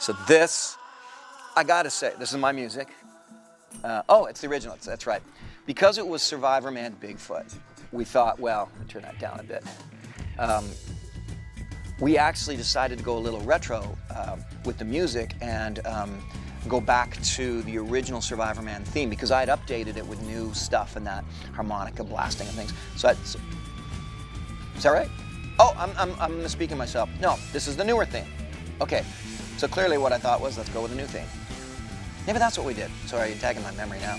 So this, I gotta say, this is my music. Oh, it's the original, that's right. Because it was Survivorman Bigfoot, we thought, well, turn that down a bit. We actually decided to go a little retro with the music and go back to the original Survivorman theme because I had updated it with new stuff and that harmonica blasting and things. So is that right? Oh, I'm misspeaking myself. No, this is the newer theme. Okay, so clearly what I thought was let's go with a new theme. Maybe that's what we did. Sorry, you're tagging my memory now.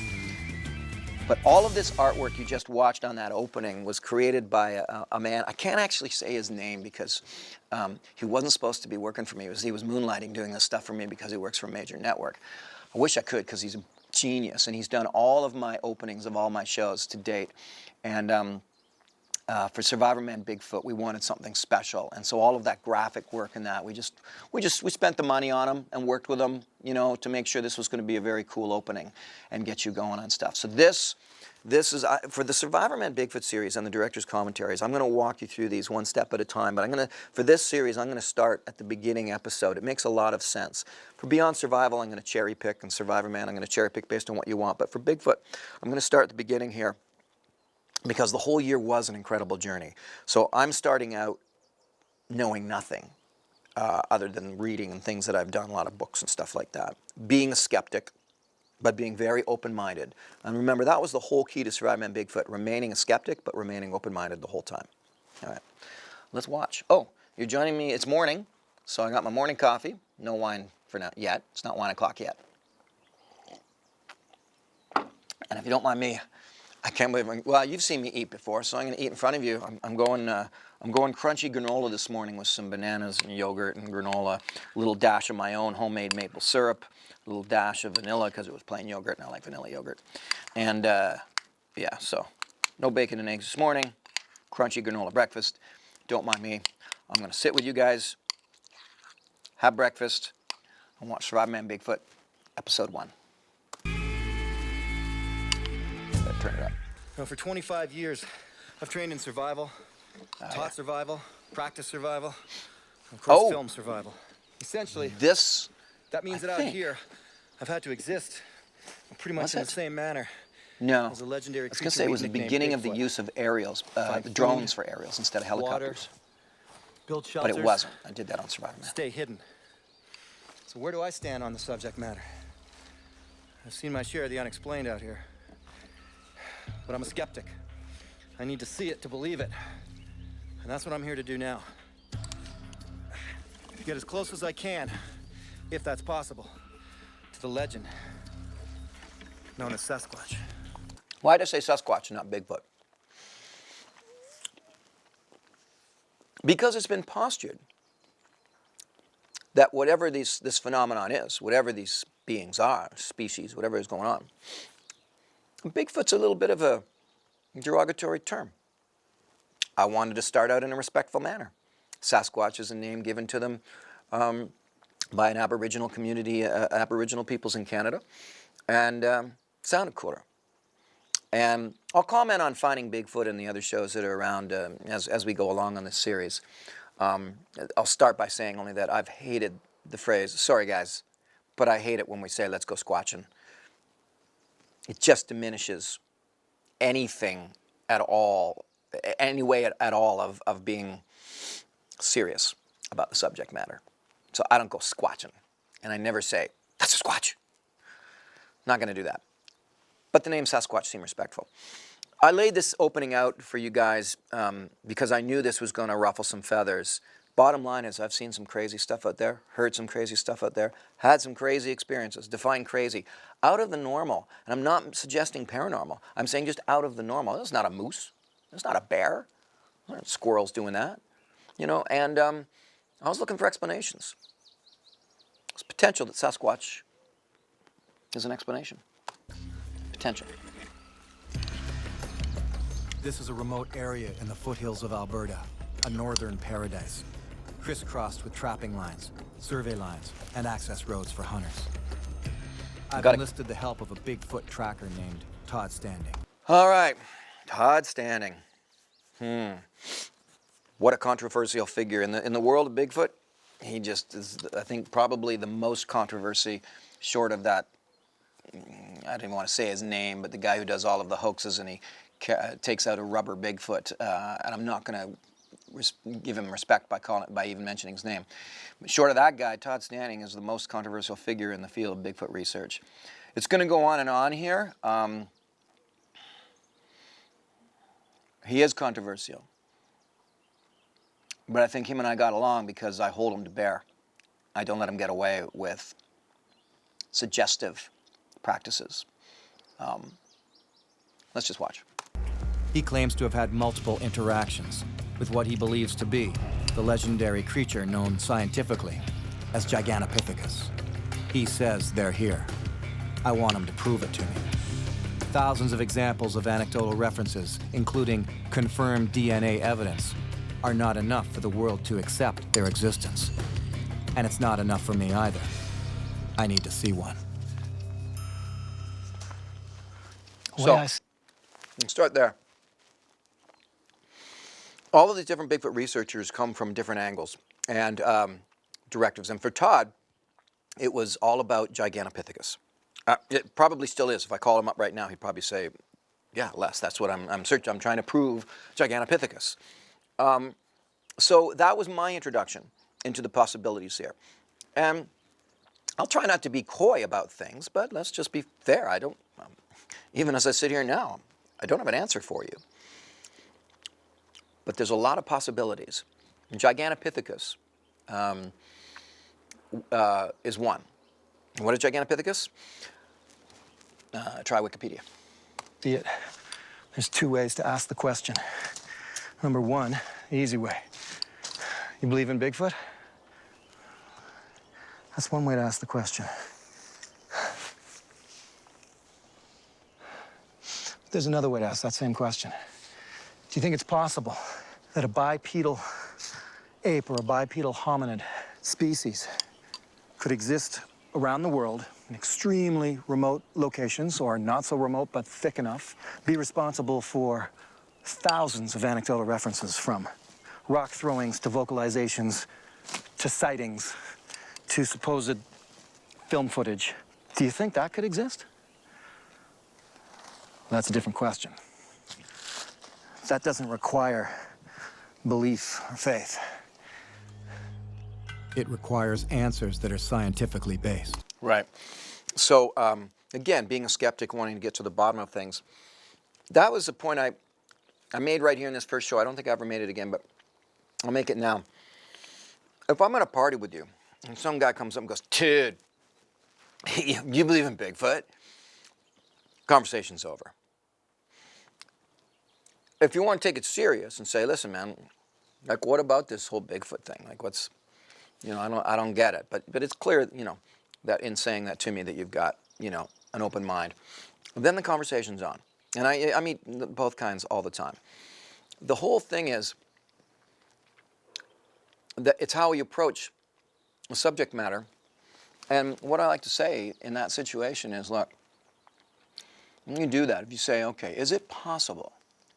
But all of this artwork you just watched on that opening was created by a man. I can't actually say his name because he wasn't supposed to be working for me. He was moonlighting doing this stuff for me because he works for a major network. I wish I could because he's a genius and he's done all of my openings of all my shows to date. And for Survivorman Bigfoot, we wanted something special, and so all of that graphic work and that we spent the money on them and worked with them, you know, to make sure this was going to be a very cool opening and get you going on stuff. So this is for the Survivorman Bigfoot series and the director's commentaries. I'm going to walk you through these one step at a time, but for this series, I'm going to start at the beginning episode. It makes a lot of sense. For Beyond Survival, I'm going to cherry pick, and Survivorman, I'm going to cherry pick based on what you want. But for Bigfoot, I'm going to start at the beginning here, because the whole year was an incredible journey. So I'm starting out knowing nothing other than reading and things that I've done, a lot of books and stuff like that. Being a skeptic, but being very open-minded. And remember, that was the whole key to Survivorman Bigfoot, remaining a skeptic, but remaining open-minded the whole time. All right, let's watch. Oh, you're joining me, it's morning, so I got my morning coffee. No wine for now, yet. It's not 1 o'clock yet. And if you don't mind me, I can't believe, well, you've seen me eat before, so I'm going to eat in front of you. I'm going crunchy granola this morning with some bananas and yogurt and granola, a little dash of my own homemade maple syrup, a little dash of vanilla because it was plain yogurt and I like vanilla yogurt. And yeah, so no bacon and eggs this morning, crunchy granola breakfast. Don't mind me. I'm going to sit with you guys, have breakfast, and watch Survivorman Bigfoot, episode 1. Turn it up. Well, for 25 years, I've trained in survival, taught survival, practiced survival, and of course, film survival. Essentially, that means that out here, I've had to exist pretty much in the same manner. No, as a legendary I was going to say it was the beginning of the use of aerials, the drones for aerials instead of helicopters. Water, build shelters, but it wasn't. I did that on Survivorman. Stay hidden. So where do I stand on the subject matter? I've seen my share of the unexplained out here. But I'm a skeptic. I need to see it to believe it. And that's what I'm here to do now. Get as close as I can, if that's possible, to the legend known as Sasquatch. Why did I say Sasquatch and not Bigfoot? Because it's been postured that whatever this phenomenon is, whatever these beings are, species, whatever is going on, Bigfoot's a little bit of a derogatory term. I wanted to start out in a respectful manner. Sasquatch is a name given to them by an Aboriginal community, Aboriginal peoples in Canada, and sounded cooler. And I'll comment on finding Bigfoot and the other shows that are around as we go along on this series. I'll start by saying only that I've hated the phrase, sorry guys, but I hate it when we say let's go squatching. It just diminishes anything at all, any way at all of being serious about the subject matter. So I don't go squatching, and I never say, that's a squatch. Not going to do that. But the name Sasquatch seemed respectful. I laid this opening out for you guys because I knew this was going to ruffle some feathers. Bottom line is I've seen some crazy stuff out there, heard some crazy stuff out there, had some crazy experiences, define crazy, out of the normal. And I'm not suggesting paranormal. I'm saying just out of the normal. It's not a moose. It's not a bear. There aren't squirrels doing that. You know, and I was looking for explanations. There's potential that Sasquatch is an explanation. Potential. This is a remote area in the foothills of Alberta, a northern paradise, crisscrossed with trapping lines, survey lines, and access roads for hunters. I've enlisted the help of a Bigfoot tracker named Todd Standing. All right, Todd Standing. What a controversial figure. In the world of Bigfoot, he just is, I think, probably the most controversy, short of that, I don't even want to say his name, but the guy who does all of the hoaxes and he takes out a rubber Bigfoot, and I'm not going to give him respect by even mentioning his name. But short of that guy, Todd Standing is the most controversial figure in the field of Bigfoot research. It's going to go on and on here. He is controversial. But I think him and I got along because I hold him to bear. I don't let him get away with suggestive practices. Let's just watch. He claims to have had multiple interactions with what he believes to be the legendary creature known scientifically as Gigantopithecus. He says they're here. I want him to prove it to me. Thousands of examples of anecdotal references, including confirmed DNA evidence, are not enough for the world to accept their existence. And it's not enough for me either. I need to see one. So, let's start there. All of these different Bigfoot researchers come from different angles and directives. And for Todd, it was all about Gigantopithecus. It probably still is. If I call him up right now, he'd probably say, yeah, Les, that's what I'm searching. I'm trying to prove Gigantopithecus. So that was my introduction into the possibilities here. And I'll try not to be coy about things, but let's just be fair. I don't, even as I sit here now, I don't have an answer for you. But there's a lot of possibilities. And Gigantopithecus is one. And what is Gigantopithecus? Try Wikipedia. See it. There's two ways to ask the question. Number one, the easy way. You believe in Bigfoot? That's one way to ask the question. There's another way to ask that same question. Do you think it's possible that a bipedal ape or a bipedal hominid species could exist around the world in extremely remote locations, or not so remote but thick enough, be responsible for thousands of anecdotal references, from rock throwings to vocalizations to sightings to supposed film footage? Do you think that could exist? Well, that's a different question. That doesn't require belief or faith. It requires answers that are scientifically based. Right. So, again, being a skeptic, wanting to get to the bottom of things, that was the point I made right here in this first show. I don't think I ever made it again, but I'll make it now. If I'm at a party with you, and some guy comes up and goes, dude, you believe in Bigfoot? Conversation's over. If you want to take it serious and say, listen, man, like, what about this whole Bigfoot thing? Like, what's, you know, I don't get it. But it's clear, you know, that in saying that to me that you've got, you know, an open mind. Then the conversation's on. And I meet both kinds all the time. The whole thing is that it's how we approach a subject matter. And what I like to say in that situation is, look, when you do that, if you say, okay, is it possible,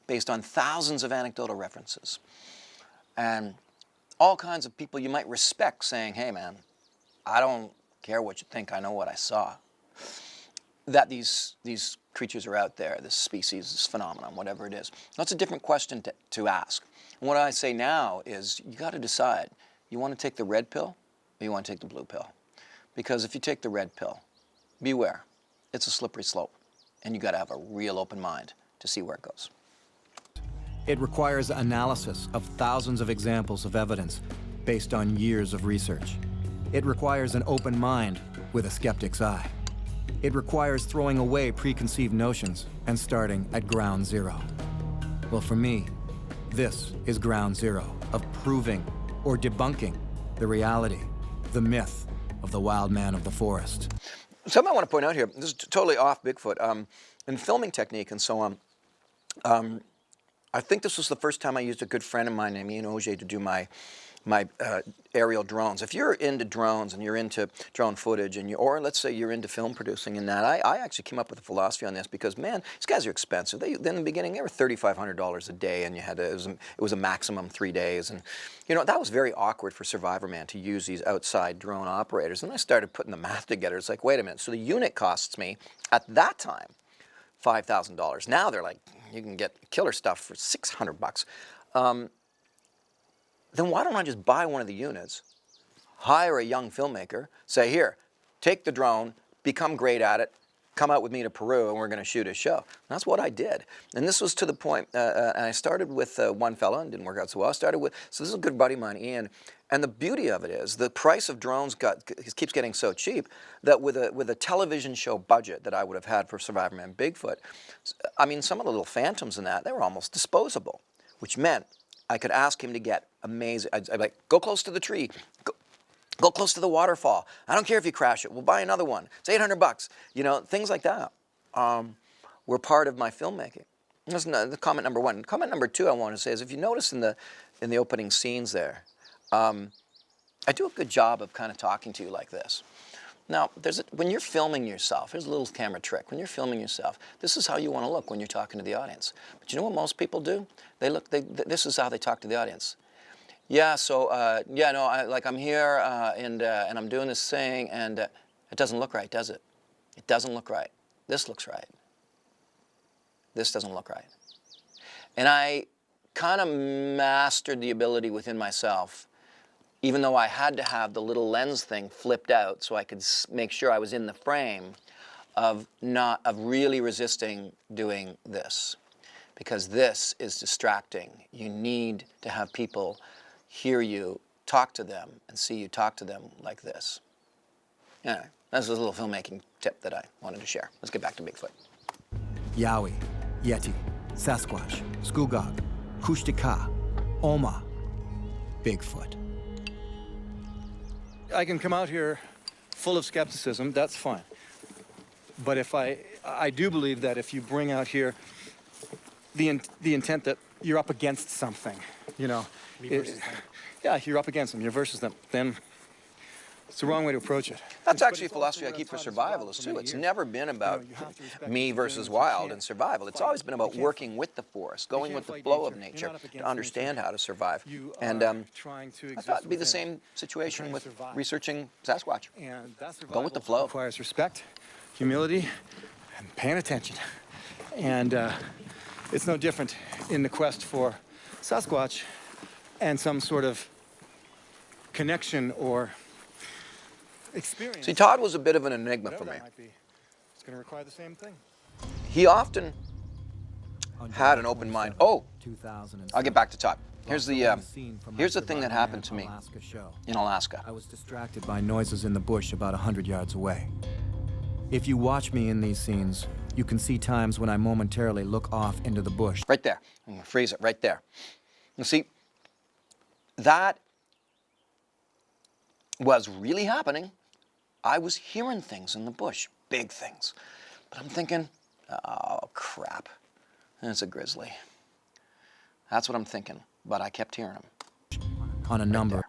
based on thousands of anecdotal references, and all kinds of people you might respect saying, hey man, I don't care what you think, I know what I saw, that these creatures are out there, this species, this phenomenon, whatever it is. That's a different question to ask. And what I say now is, you got to decide, you want to take the red pill or you want to take the blue pill? Because if you take the red pill, beware, it's a slippery slope, and you got to have a real open mind to see where it goes. It requires analysis of thousands of examples of evidence based on years of research. It requires an open mind with a skeptic's eye. It requires throwing away preconceived notions and starting at ground zero. Well, for me, this is ground zero of proving or debunking the reality, the myth of the wild man of the forest. Something I want to point out here, this is totally off Bigfoot, in filming technique and so on, I think this was the first time I used a good friend of mine named Ian Auger to do my my aerial drones. If you're into drones and you're into drone footage, or let's say you're into film producing and that, I actually came up with a philosophy on this because, man, these guys are expensive. In the beginning, they were $3,500 a day, and you had it was a maximum 3 days, and that was very awkward for Survivorman to use these outside drone operators. And I started putting the math together. It's like, wait a minute. So the unit costs me at that time $5,000. Now they're like, you can get killer stuff for $600. Then why don't I just buy one of the units, hire a young filmmaker, say, here, take the drone, become great at it, come out with me to Peru, and we're going to shoot a show. And that's what I did. And this was to the point, and I started with one fella, and didn't work out so well. So this is a good buddy of mine, Ian, and the beauty of it is the price of drones keeps getting so cheap that with a television show budget that I would have had for Survivorman Bigfoot, I mean, some of the little phantoms in that, they were almost disposable, which meant I could ask him to get amazing. I'd be like, go close to the tree, go close to the waterfall. I don't care if you crash it. We'll buy another one. It's $800. Things like that were part of my filmmaking. That's the comment number one. Comment number two I want to say is, if you notice in the opening scenes there, I do a good job of kind of talking to you like this. Now, when you're filming yourself, here's a little camera trick. When you're filming yourself, this is how you want to look when you're talking to the audience. But you know what most people do? This is how they talk to the audience. Yeah, so, I'm here and I'm doing this thing, and it doesn't look right, does it? It doesn't look right. This looks right. This doesn't look right. And I kind of mastered the ability within myself, even though I had to have the little lens thing flipped out so I could make sure I was in the frame, of really resisting doing this. Because this is distracting. You need to have people hear you talk to them and see you talk to them like this. Anyway, that's a little filmmaking tip that I wanted to share. Let's get back to Bigfoot. Yowie, Yeti, Sasquatch, Skugog, Kushtaka, Oma, Bigfoot. I can come out here full of skepticism, that's fine. But if I do believe that if you bring out here the intent that you're up against something, yeah, you're up against them, you're versus them, then it's the wrong way to approach it. That's actually a philosophy I keep for survivalists too. It's never been about me versus wild and survival. It's always been about working with the forest, going with the flow of nature to understand how to survive. And I thought it'd be the same situation with researching Sasquatch. Go with the flow. It requires respect, humility, and paying attention. And it's no different in the quest for Sasquatch and some sort of connection or experience. See, Todd was a bit of an enigma for me. It's going to require the same thing. He often had an open mind. Oh, I'll get back to Todd. Here's the thing that happened to me in Alaska. I was distracted by noises in the bush about 100 yards away. If you watch me in these scenes, you can see times when I momentarily look off into the bush. Right there. I'm going to freeze it right there. You see, that was really happening. I was hearing things in the bush, big things. But I'm thinking, oh, crap. It's a grizzly. That's what I'm thinking. But I kept hearing them. On a number.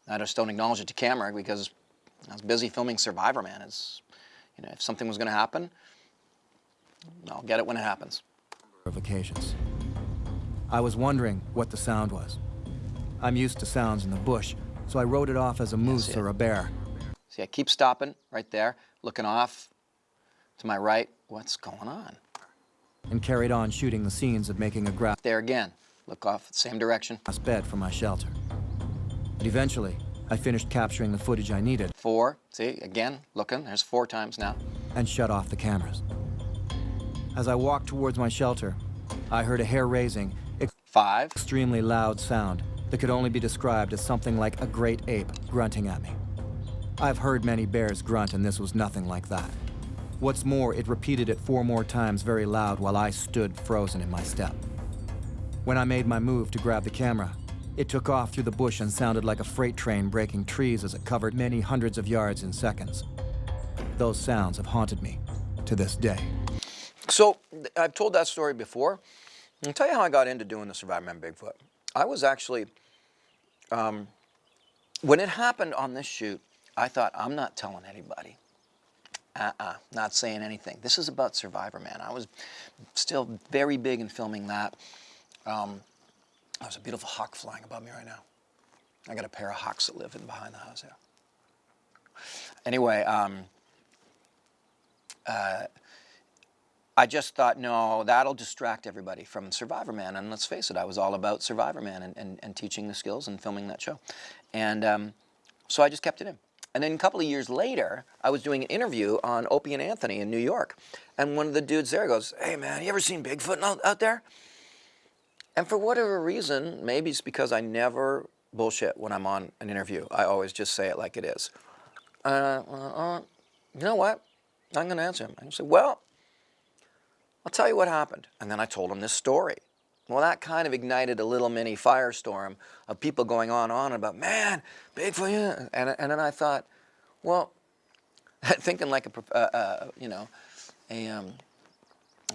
I just don't acknowledge it to camera because I was busy filming Survivorman. If something was going to happen, I'll get it when it happens. Of occasions. I was wondering what the sound was. I'm used to sounds in the bush, so I wrote it off as a moose or a bear. See, I keep stopping right there, looking off to my right. What's going on? And carried on shooting the scenes of making a grass. There again. Look off, same direction. Bed for my shelter. But eventually, I finished capturing the footage I needed. 4. See, again, looking. There's 4 times now. And shut off the cameras. As I walked towards my shelter, I heard a hair-raising, 5. extremely loud sound that could only be described as something like a great ape grunting at me. I've heard many bears grunt, and this was nothing like that. What's more, it repeated it 4 more times very loud while I stood frozen in my step. When I made my move to grab the camera, it took off through the bush and sounded like a freight train breaking trees as it covered many hundreds of yards in seconds. Those sounds have haunted me to this day. So, I've told that story before. I'll tell you how I got into doing the Survivorman Bigfoot. I was actually, when it happened on this shoot, I thought, I'm not telling anybody. Not saying anything. This is about Survivorman. I was still very big in filming that. There's a beautiful hawk flying above me right now. I got a pair of hawks that live in behind the house here. Anyway, I just thought, no, that'll distract everybody from Survivorman. And let's face it, I was all about Survivorman and teaching the skills and filming that show. And so I just kept it in. And then a couple of years later, I was doing an interview on Opie and Anthony in New York. And one of the dudes there goes, hey, man, you ever seen Bigfoot out there? And for whatever reason, maybe it's because I never bullshit when I'm on an interview. I always just say it like it is. You know what? I'm going to answer him. I say, well, I'll tell you what happened. And then I told him this story. Well, that kind of ignited a little mini firestorm of people going on about, man, Bigfoot, yeah. And then I thought, well, thinking like a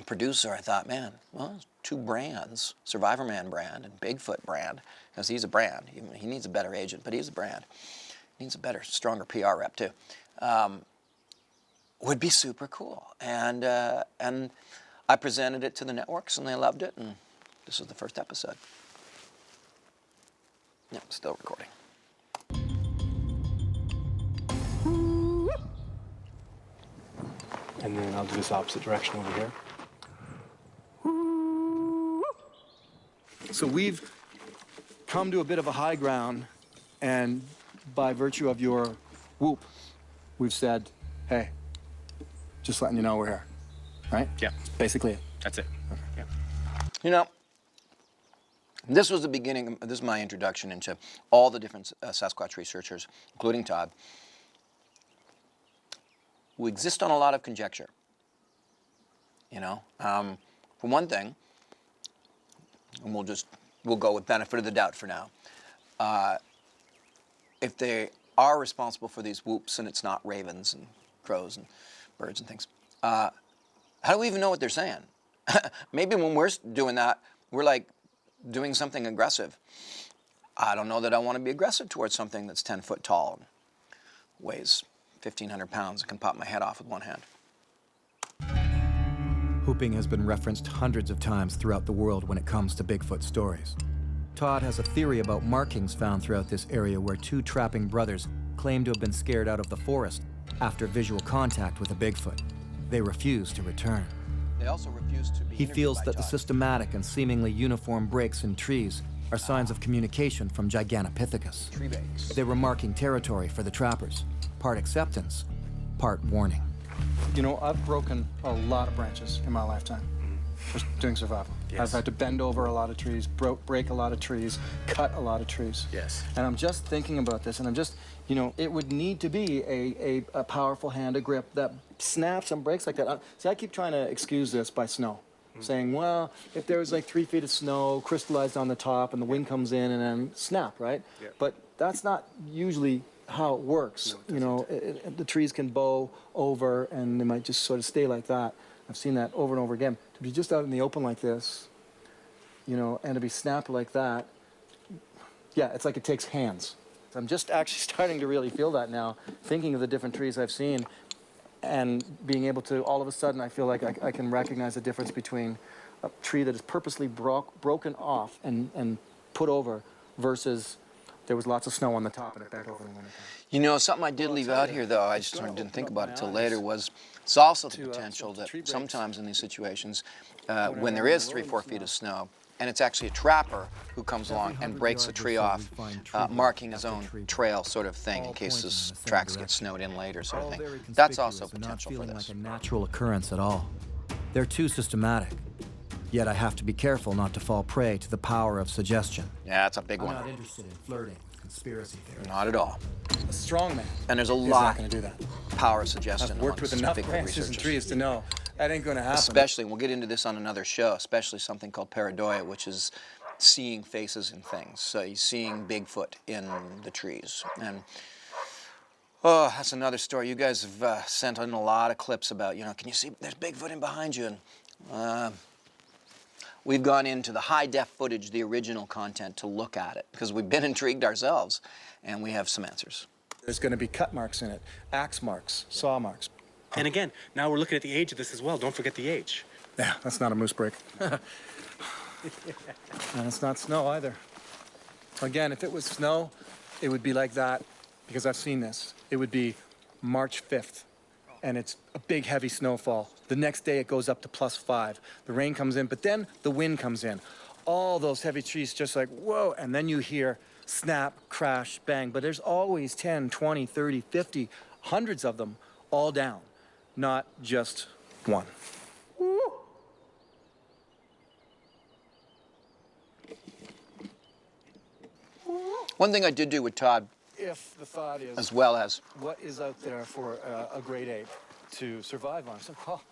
producer, I thought, man, well, two brands, Survivorman brand and Bigfoot brand, because he's a brand. He needs a better agent, but he's a brand. He needs a better, stronger PR rep too. Would be super cool. And I presented it to the networks, and they loved it, and this is the first episode. Yeah, still recording. And then I'll do this opposite direction over here. So we've come to a bit of a high ground, and by virtue of your whoop, we've said, hey, just letting you know we're here, right? Yeah. That's basically it. That's it. Okay. Yeah. You know, this was the beginning, this is my introduction into all the different Sasquatch researchers, including Todd, who exist on a lot of conjecture. You know, for one thing, and we'll go with benefit of the doubt for now. If they are responsible for these whoops and it's not ravens and crows and birds and things, how do we even know what they're saying? Maybe when we're doing that, we're like doing something aggressive. I don't know that I want to be aggressive towards something that's 10 foot tall and weighs 1,500 pounds and can pop my head off with one hand. Whooping has been referenced hundreds of times throughout the world when it comes to Bigfoot stories. Todd has a theory about markings found throughout this area where two trapping brothers claim to have been scared out of the forest after visual contact with a Bigfoot. They refuse to return. They also refuse to be He interviewed feels by that the Todd. systematic and seemingly uniform breaks in trees are signs of communication from Gigantopithecus. Tree bakes. They were marking territory for the trappers, part acceptance, part warning. You know, I've broken a lot of branches in my lifetime just doing survival. Yes. I've had to bend over a lot of trees, break a lot of trees, cut a lot of trees. Yes. And I'm just thinking about this, and I'm just, you know, it would need to be a powerful hand, a grip that snaps and breaks like that. See, I keep trying to excuse this by snow, saying, well, if there was like 3 feet of snow crystallized on the top and the wind comes in and then snap, right? Yeah. But that's not usually how it works. No, it you know, the trees can bow over and they might just sort of stay like that. I've seen that over and over again. To be just out in the open like this, you know, and to be snapped like that, yeah, it's like it takes hands. I'm just actually starting to really feel that now, thinking of the different trees I've seen and being able to, all of a sudden, I feel like I can recognize the difference between a tree that is purposely broken off and put over versus there was lots of snow on the top and it bent over in the wintertime. You know, something I did leave out here, though, I just sort of didn't think about it till later, was it's also the potential that sometimes in these situations, when there is 3-4 feet of snow, and it's actually a trapper who comes along and breaks a tree off, marking his own trail sort of thing in case his tracks get snowed in later sort of thing. That's also potential for this. Like a natural occurrence at all. They're too systematic. Yet I have to be careful not to fall prey to the power of suggestion. Yeah, that's a big I'm one. not interested in flirting with conspiracy theories. Not at all. A strong man And there's a is lot not going to do that. power of suggestion I've worked amongst with enough Bigfoot branches and researchers. trees to know that ain't going to happen. Especially, and we'll get into this on another show, especially something called pareidoia, which is seeing faces in things. So you're seeing Bigfoot in the trees. And oh, that's another story. You guys have sent in a lot of clips about, you know, can you see there's Bigfoot in behind you? And we've gone into the high-def footage, the original content, to look at it, because we've been intrigued ourselves, and we have some answers. There's going to be cut marks in it, axe marks, saw marks. And again, now we're looking at the age of this as well. Don't forget the age. Yeah, that's not a moose break. And it's not snow either. Again, if it was snow, it would be like that, because I've seen this. It would be March 5th, and it's a big, heavy snowfall. The next day, it goes up to +5. The rain comes in, but then the wind comes in. All those heavy trees just like, whoa, and then you hear snap, crash, bang. But there's always 10, 20, 30, 50, hundreds of them all down, not just one. One thing I did do with Todd, If the thought is, as well as, what is out there for a great ape to survive on? So, well,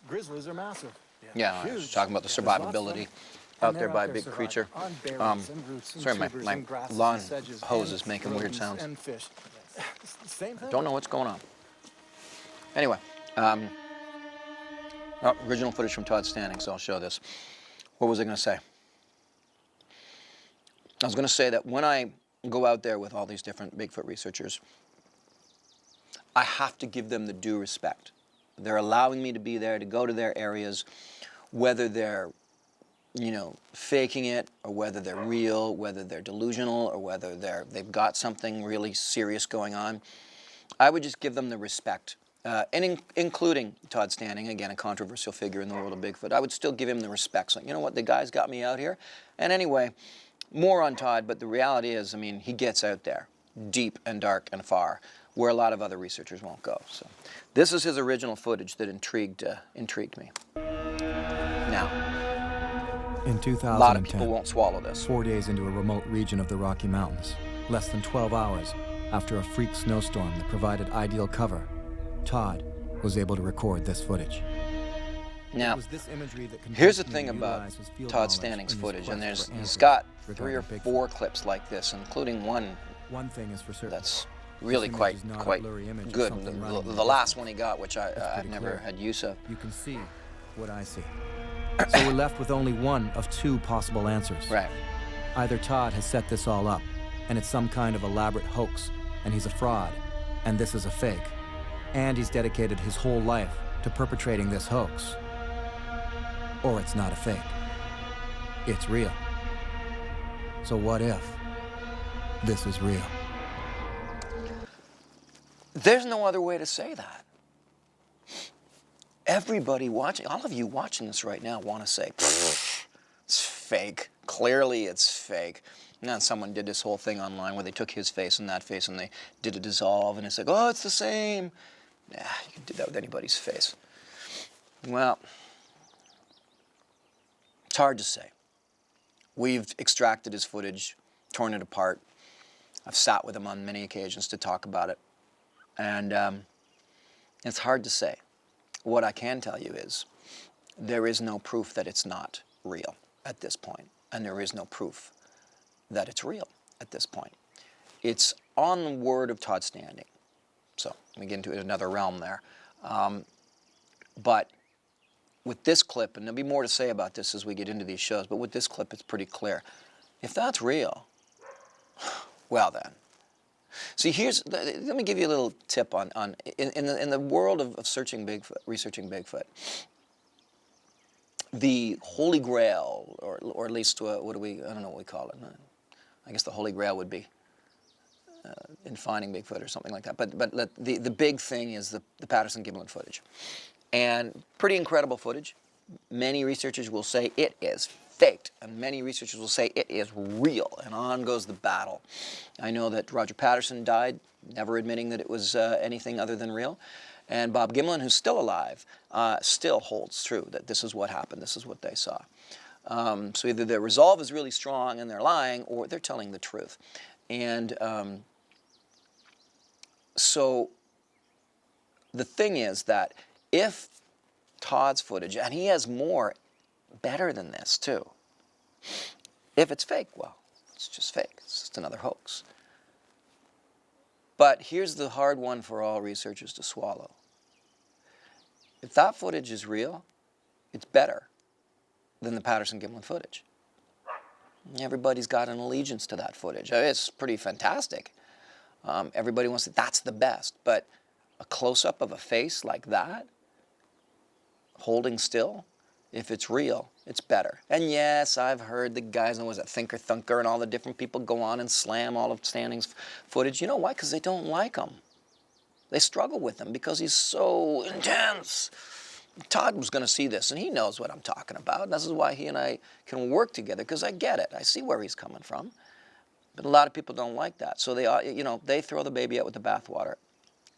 grizzlies are massive. yeah, I was Huge. talking about the There's lots of survivability them. out And there they're by a out there big surviving creature. on berries and roots and Sorry, tubers my and grasses lawn and sedges hose and is making weird rodents sounds. and fish. Same thing. Don't know what's going on. Anyway, original footage from Todd standing, so I'll show this. What was I going to say? I was going to say that when I go out there with all these different Bigfoot researchers, I have to give them the due respect. They're allowing me to be there, to go to their areas, whether they're, faking it, or whether they're real, whether they're delusional, or whether they've got something really serious going on. I would just give them the respect, including Todd Standing, again, a controversial figure in the world of Bigfoot. I would still give him the respect. So, you know what, the guy's got me out here. And anyway, more on Todd, but the reality is, he gets out there, deep and dark and far, where a lot of other researchers won't go. So, this is his original footage that intrigued me. Now, in a 2010, lot of people won't swallow this. 4 days into a remote region of the Rocky Mountains, less than 12 hours after a freak snowstorm that provided ideal cover, Todd was able to record this footage. Now, It was this imagery that here's the convinced me thing to about utilize his field Todd knowledge Standing's in his footage, and quest for he's answers got 3 or regarding 4 Bigfoot. clips like this, including one One thing is for certain. that's really image quite is not a quite blurry image of good. something running in The the last distance. one he got, which I've pretty never clear. had use of. You can see what I see. So we're left with only one of 2 possible answers. Right. Either Todd has set this all up, and it's some kind of elaborate hoax, and he's a fraud, and this is a fake, and he's dedicated his whole life to perpetrating this hoax. Or it's not a fake. It's real. So what if this is real? There's no other way to say that. Everybody watching, all of you watching this right now want to say, it's fake. Clearly it's fake. And then someone did this whole thing online where they took his face and that face and they did a dissolve and it's like, oh, it's the same. Nah, you can do that with anybody's face. Well, it's hard to say. We've extracted his footage, torn it apart. I've sat with him on many occasions to talk about it. And it's hard to say. What I can tell you is there is no proof that it's not real at this point, and there is no proof that it's real at this point. It's on the word of Todd Standing. So we get into another realm there. But with this clip, and there'll be more to say about this as we get into these shows, but with this clip, it's pretty clear. If that's real, well then. See, let me give you a little tip in the world of searching Bigfoot, researching Bigfoot. The Holy Grail, or at least I don't know what we call it. I guess the Holy Grail would be in finding Bigfoot or something like that. But the big thing is the Patterson-Gimlin footage, and pretty incredible footage. Many researchers will say it is faked, and many researchers will say it is real, and on goes the battle. I know that Roger Patterson died, never admitting that it was anything other than real, and Bob Gimlin, who's still alive, still holds true that this is what happened, this is what they saw. So either their resolve is really strong and they're lying, or they're telling the truth. And so the thing is that if Todd's footage, and he has more better than this too. If it's fake, well, it's just fake. It's just another hoax. But here's the hard one for all researchers to swallow. If that footage is real, it's better than the Patterson-Gimlin footage. Everybody's got an allegiance to that footage. It's pretty fantastic. Everybody wants it. That's the best. But a close-up of a face like that, holding still, if it's real, it's better. And yes, I've heard the guys, was it Thinker Thunker and all the different people go on and slam all of Stanning's footage. You know why? Because they don't like him. They struggle with him because he's so intense. Todd was going to see this, and he knows what I'm talking about. And this is why he and I can work together, because I get it. I see where he's coming from. But a lot of people don't like that. So they throw the baby out with the bathwater.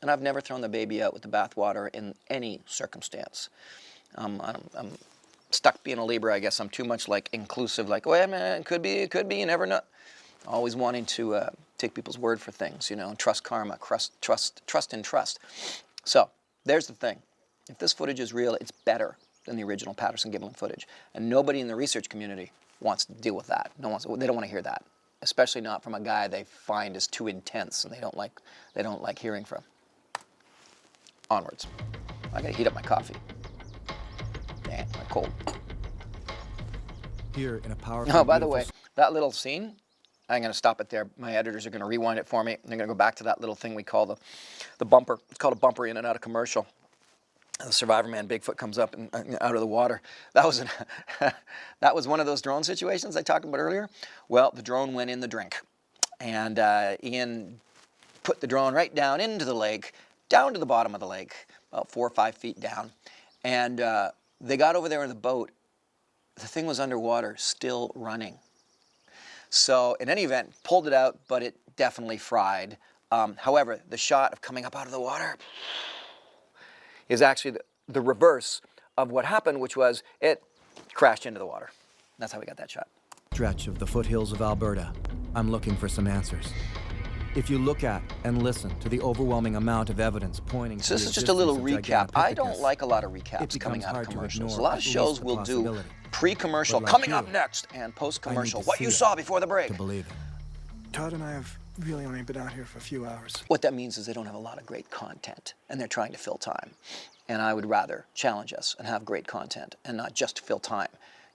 And I've never thrown the baby out with the bathwater in any circumstance. I'm stuck being a Libra, I guess. I'm too much like inclusive, like, well, man, it could be, you never know. Always wanting to take people's word for things, trust karma, trust in trust. So there's the thing. If this footage is real, it's better than the original Patterson-Gimlin footage. And nobody in the research community wants to deal with that. They don't want to hear that, especially not from a guy they find is too intense and they don't like hearing from. Onwards. I gotta heat up my coffee. Damn, I'm cold. Here in a powerful. Oh, by the way, that little scene, I'm going to stop it there. My editors are going to rewind it for me. And they're going to go back to that little thing we call the bumper. It's called a bumper in and out of commercial. The Survivorman Bigfoot comes up and out of the water. That was one of those drone situations I talked about earlier. Well, the drone went in the drink. And Ian put the drone right down into the lake, down to the bottom of the lake, about 4 or 5 feet down. And they got over there in the boat. The thing was underwater, still running. So in any event, pulled it out, but it definitely fried. However, the shot of coming up out of the water is actually the reverse of what happened, which was it crashed into the water. That's how we got that shot. Stretch of the foothills of Alberta. I'm looking for some answers. If you look at and listen to the overwhelming amount of evidence pointing so to this is just a little recap. I don't like a lot of recaps coming out of commercials. A lot of shows will do pre-commercial, coming up next, and post-commercial, what you saw before the break. To believe it. Todd and I have really only been out here for a few hours. What that means is they don't have a lot of great content, and they're trying to fill time. And I would rather challenge us and have great content and not just fill time.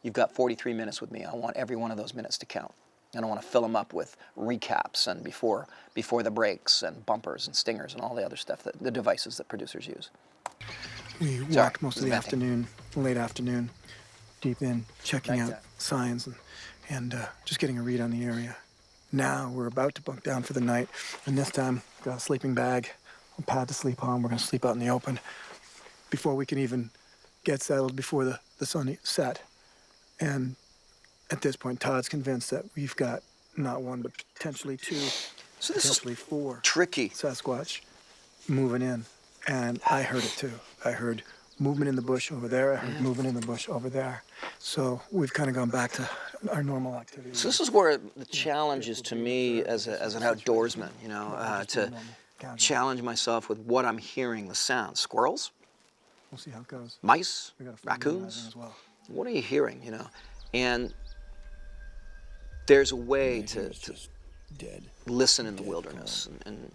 You've got 43 minutes with me. I want every one of those minutes to count. I don't want to fill them up with recaps and before the breaks and bumpers and stingers and all the other stuff, the devices that producers use. We walked most of the afternoon, late afternoon, deep in, checking out signs and just getting a read on the area. Now we're about to bunk down for the night, and this time got a sleeping bag, a pad to sleep on. We're going to sleep out in the open before we can even get settled before the sun set. And at this point, Todd's convinced that we've got not one, but potentially two, so this potentially is four tricky Sasquatch moving in. And I heard it too. I heard movement in the bush over there. I heard movement in the bush over there. So we've kind of gone back to our normal activity. So this is where the challenge is to me as an outdoorsman, to challenge myself with what I'm hearing, the sounds. Squirrels? We'll see how it goes. Mice? We got a Raccoons? as well. What are you hearing, And there's a way to dead. listen in the wilderness. And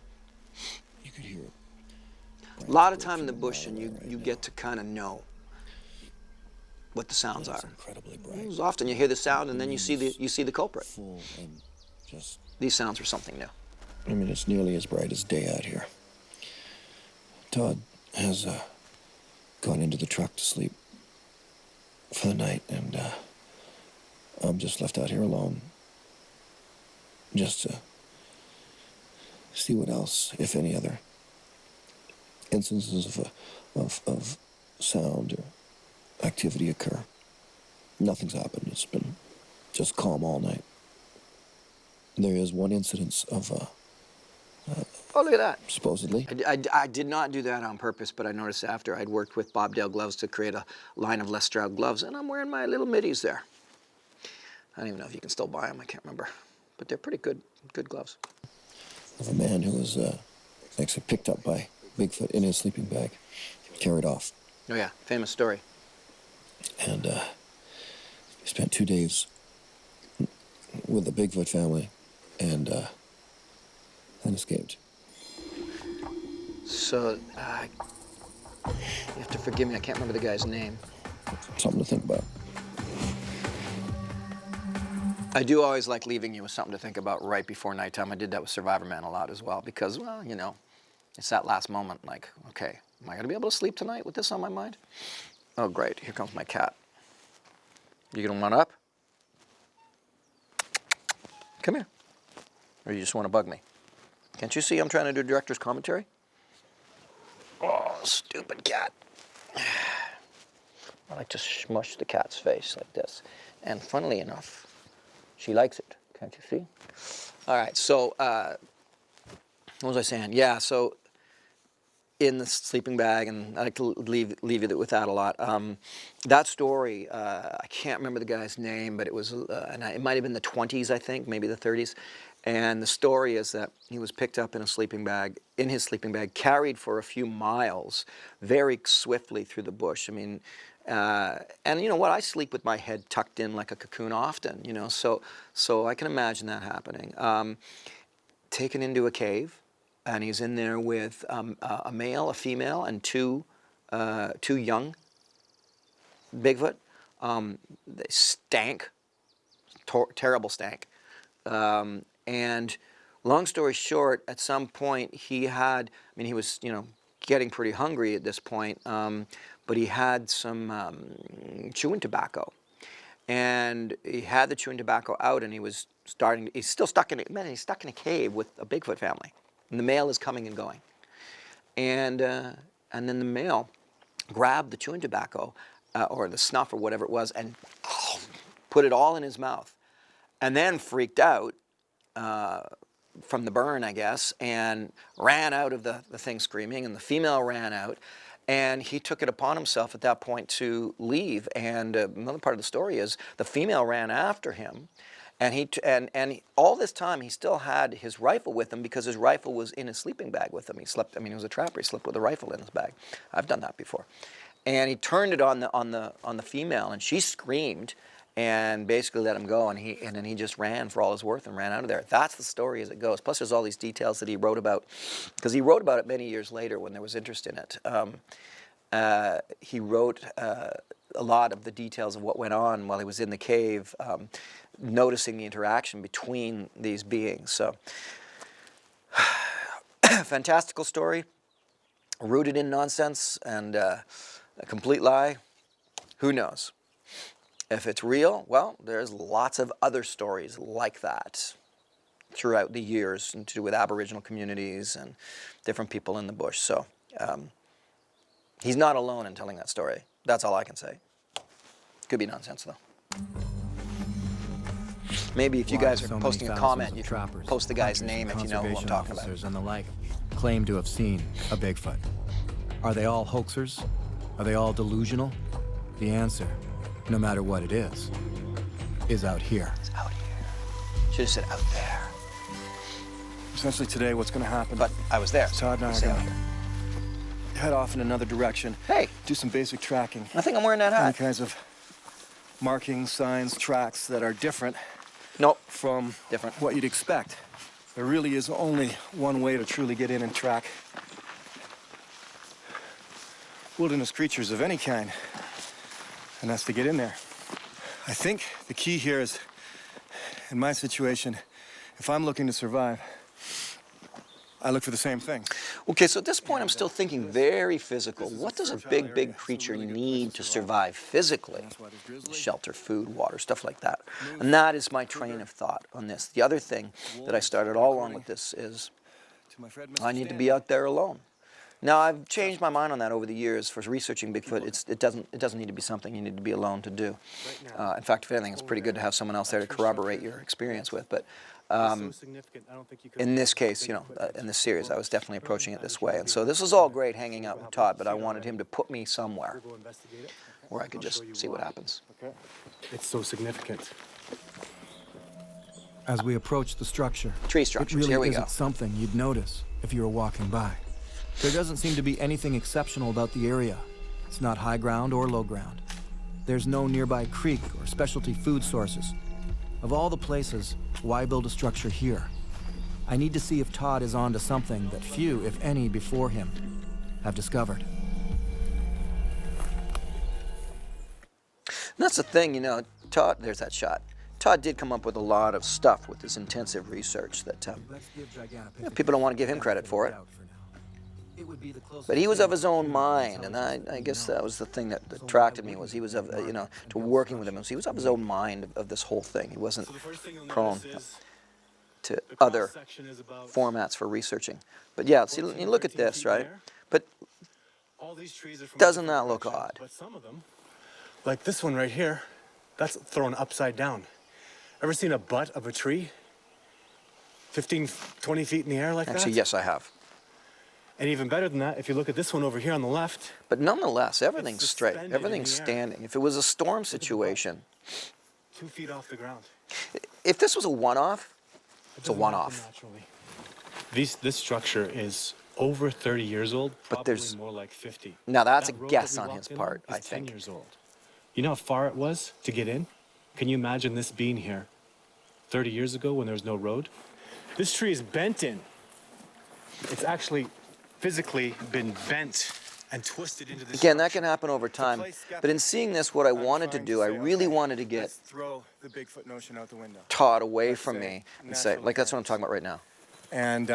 You could hear a lot of time in the bush, and you get to kind of know what the sounds are. incredibly bright. Often you hear the sound, and then you see the culprit. Full and just. These sounds are something new. I mean, it's nearly as bright as day out here. Todd has gone into the truck to sleep for the night, and I'm just left out here alone, just to see what else, if any other instances of sound or activity occur. Nothing's happened. It's been just calm all night. There is one incidence of Oh, look at that. supposedly. I did not do that on purpose, but I noticed after I'd worked with Bobdale Gloves to create a line of Les Stroud gloves, and I'm wearing my little middies there. I don't even know if you can still buy them. I can't remember. But they're pretty good gloves. Of a man who was actually picked up by Bigfoot in his sleeping bag, carried off. Oh, yeah. Famous story. And he spent 2 days with the Bigfoot family and then escaped. So, you have to forgive me. I can't remember the guy's name. Something to think about. I do always like leaving you with something to think about right before nighttime. I did that with Survivorman a lot as well because, well, you know, it's that last moment like, okay, am I going to be able to sleep tonight with this on my mind? Oh, great. Here comes my cat. You going to want up? Come here. Or you just want to bug me? Can't you see I'm trying to do director's commentary? Oh, stupid cat. I like to smush the cat's face like this. And funnily enough, she likes it. Can't you see? All right, so what was I saying? Yeah, so in the sleeping bag, and I like to leave you with that a lot. That story, I can't remember the guy's name, but it was, and it might have been the 20s, I think, maybe the 30s. And the story is that he was picked up in his sleeping bag, carried for a few miles very swiftly through the bush. I mean, and you know what? I sleep with my head tucked in like a cocoon often, you know, so I can imagine that happening. Taken into a cave, and he's in there with a male, a female, and two young Bigfoot. They stank, terrible stank. And long story short, at some point he was, you know, getting pretty hungry at this point, but he had some chewing tobacco. And he had the chewing tobacco out, and he's still stuck in he's stuck in a cave with a Bigfoot family. And the male is coming and going. And then the male grabbed the chewing tobacco, or the snuff or whatever it was, and put it all in his mouth. And then freaked out from the burn, I guess, and ran out of the thing screaming, and the female ran out. And he took it upon himself at that point to leave. And another part of the story is the female ran after him. And all this time, he still had his rifle with him because his rifle was in his sleeping bag with him. He slept, I mean, he was a trapper. He slept with a rifle in his bag. I've done that before. And he turned it on the female, and she screamed and basically let him go. And then he just ran for all his worth and ran out of there. That's the story as it goes. Plus, there's all these details that he wrote about, because he wrote about it many years later when there was interest in it. He wrote a lot of the details of what went on while he was in the cave, noticing the interaction between these beings. So, fantastical story, rooted in nonsense and a complete lie. Who knows? If it's real, well, there's lots of other stories like that throughout the years, and to do with Aboriginal communities and different people in the bush. So, he's not alone in telling that story. That's all I can say. Could be nonsense, though. Maybe if you guys are posting a comment, you can post the guy's name if you know who I'm talking about. And the like claim to have seen a Bigfoot. Are they all hoaxers? Are they all delusional? The answer, no matter what it is out here. It's out here. Should have said out there. Essentially today, what's going to happen? But I was there. Todd and I are going to head off in another direction. Hey. Do some basic tracking. I think I'm wearing that hat. Any kinds of markings, signs, tracks that are different. Nope. From different. What you'd expect. There really is only one way to truly get in and track wilderness creatures of any kind, and that's to get in there. I think the key here is, in my situation, if I'm looking to survive, I look for the same thing. Okay, so at this point, I'm still thinking very physical. What does a big creature need to survive physically? Shelter, food, water, stuff like that. And that is my train of thought on this. The other thing that I started all along with this is I need to be out there alone. Now, I've changed my mind on that over the years. For researching Bigfoot, it doesn't need to be something you need to be alone to do. In fact, if anything, it's pretty good to have someone else there to corroborate your experience with. But in this case, you know, in this series, I was definitely approaching it this way. And so this is all great hanging out with Todd, but I wanted him to put me somewhere where I could just see what happens. It's so significant. As we approach the structure, tree structures, it here really we go. isn't something you'd notice if you were walking by. There doesn't seem to be anything exceptional about the area. It's not high ground or low ground. There's no nearby creek or specialty food sources. Of all the places, why build a structure here? I need to see if Todd is onto something that few, if any, before him have discovered. And that's the thing, you know, Todd, there's that shot. Todd did come up with a lot of stuff with this intensive research that people don't want to give him credit for it. But he was of his own mind, and I guess that was the thing that attracted me, was he was of, to working with him. He was of his own mind of this whole thing. He wasn't prone to other formats for researching. But yeah, see, you look at this, right? But doesn't that look odd? But some of them, like this one right here, that's thrown upside down. Ever seen a butt of a tree 15, 20 feet in the air like that? Actually, yes, I have. And even better than that, if you look at this one over here on the left. But nonetheless, everything's straight. Everything's standing. If it was a storm situation, 2 feet off the ground. If this was a one-off, it's a one-off. This structure is over 30 years old, but there's more like 50. Now that's a That road guess that we on his walked in part, is I think. 10 years old. You know how far it was to get in? Can you imagine this being here 30 years ago when there was no road? This tree is bent in. It's actually physically been bent and twisted into this Again, that can happen over time. But in seeing this, what I wanted to do, I really wanted to get Throw the Bigfoot notion out the window. Todd away from me and say, like, that's what I'm talking about right now. And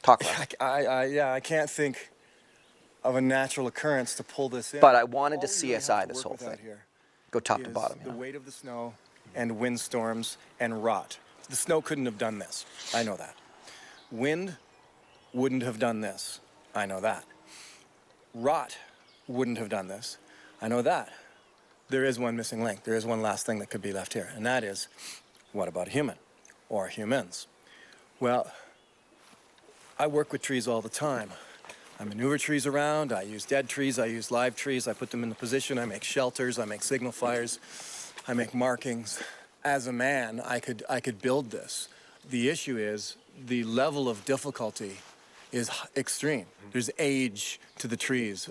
Talk about it. I can't think of a natural occurrence to pull this in. But I wanted to All we really CSI have this work whole with out thing. here Go top to is bottom. the weight of the snow and windstorms and rot. The snow couldn't have done this. I know that. Wind wouldn't have done this. I know that. Rot wouldn't have done this. I know that. There is one missing link. There is one last thing that could be left here, and that is, what about a human or humans? Well, I work with trees all the time. I maneuver trees around, I use dead trees, I use live trees, I put them in the position, I make shelters, I make signal fires, I make markings. As a man, I could build this. The issue is the level of difficulty is extreme. There's age to the trees,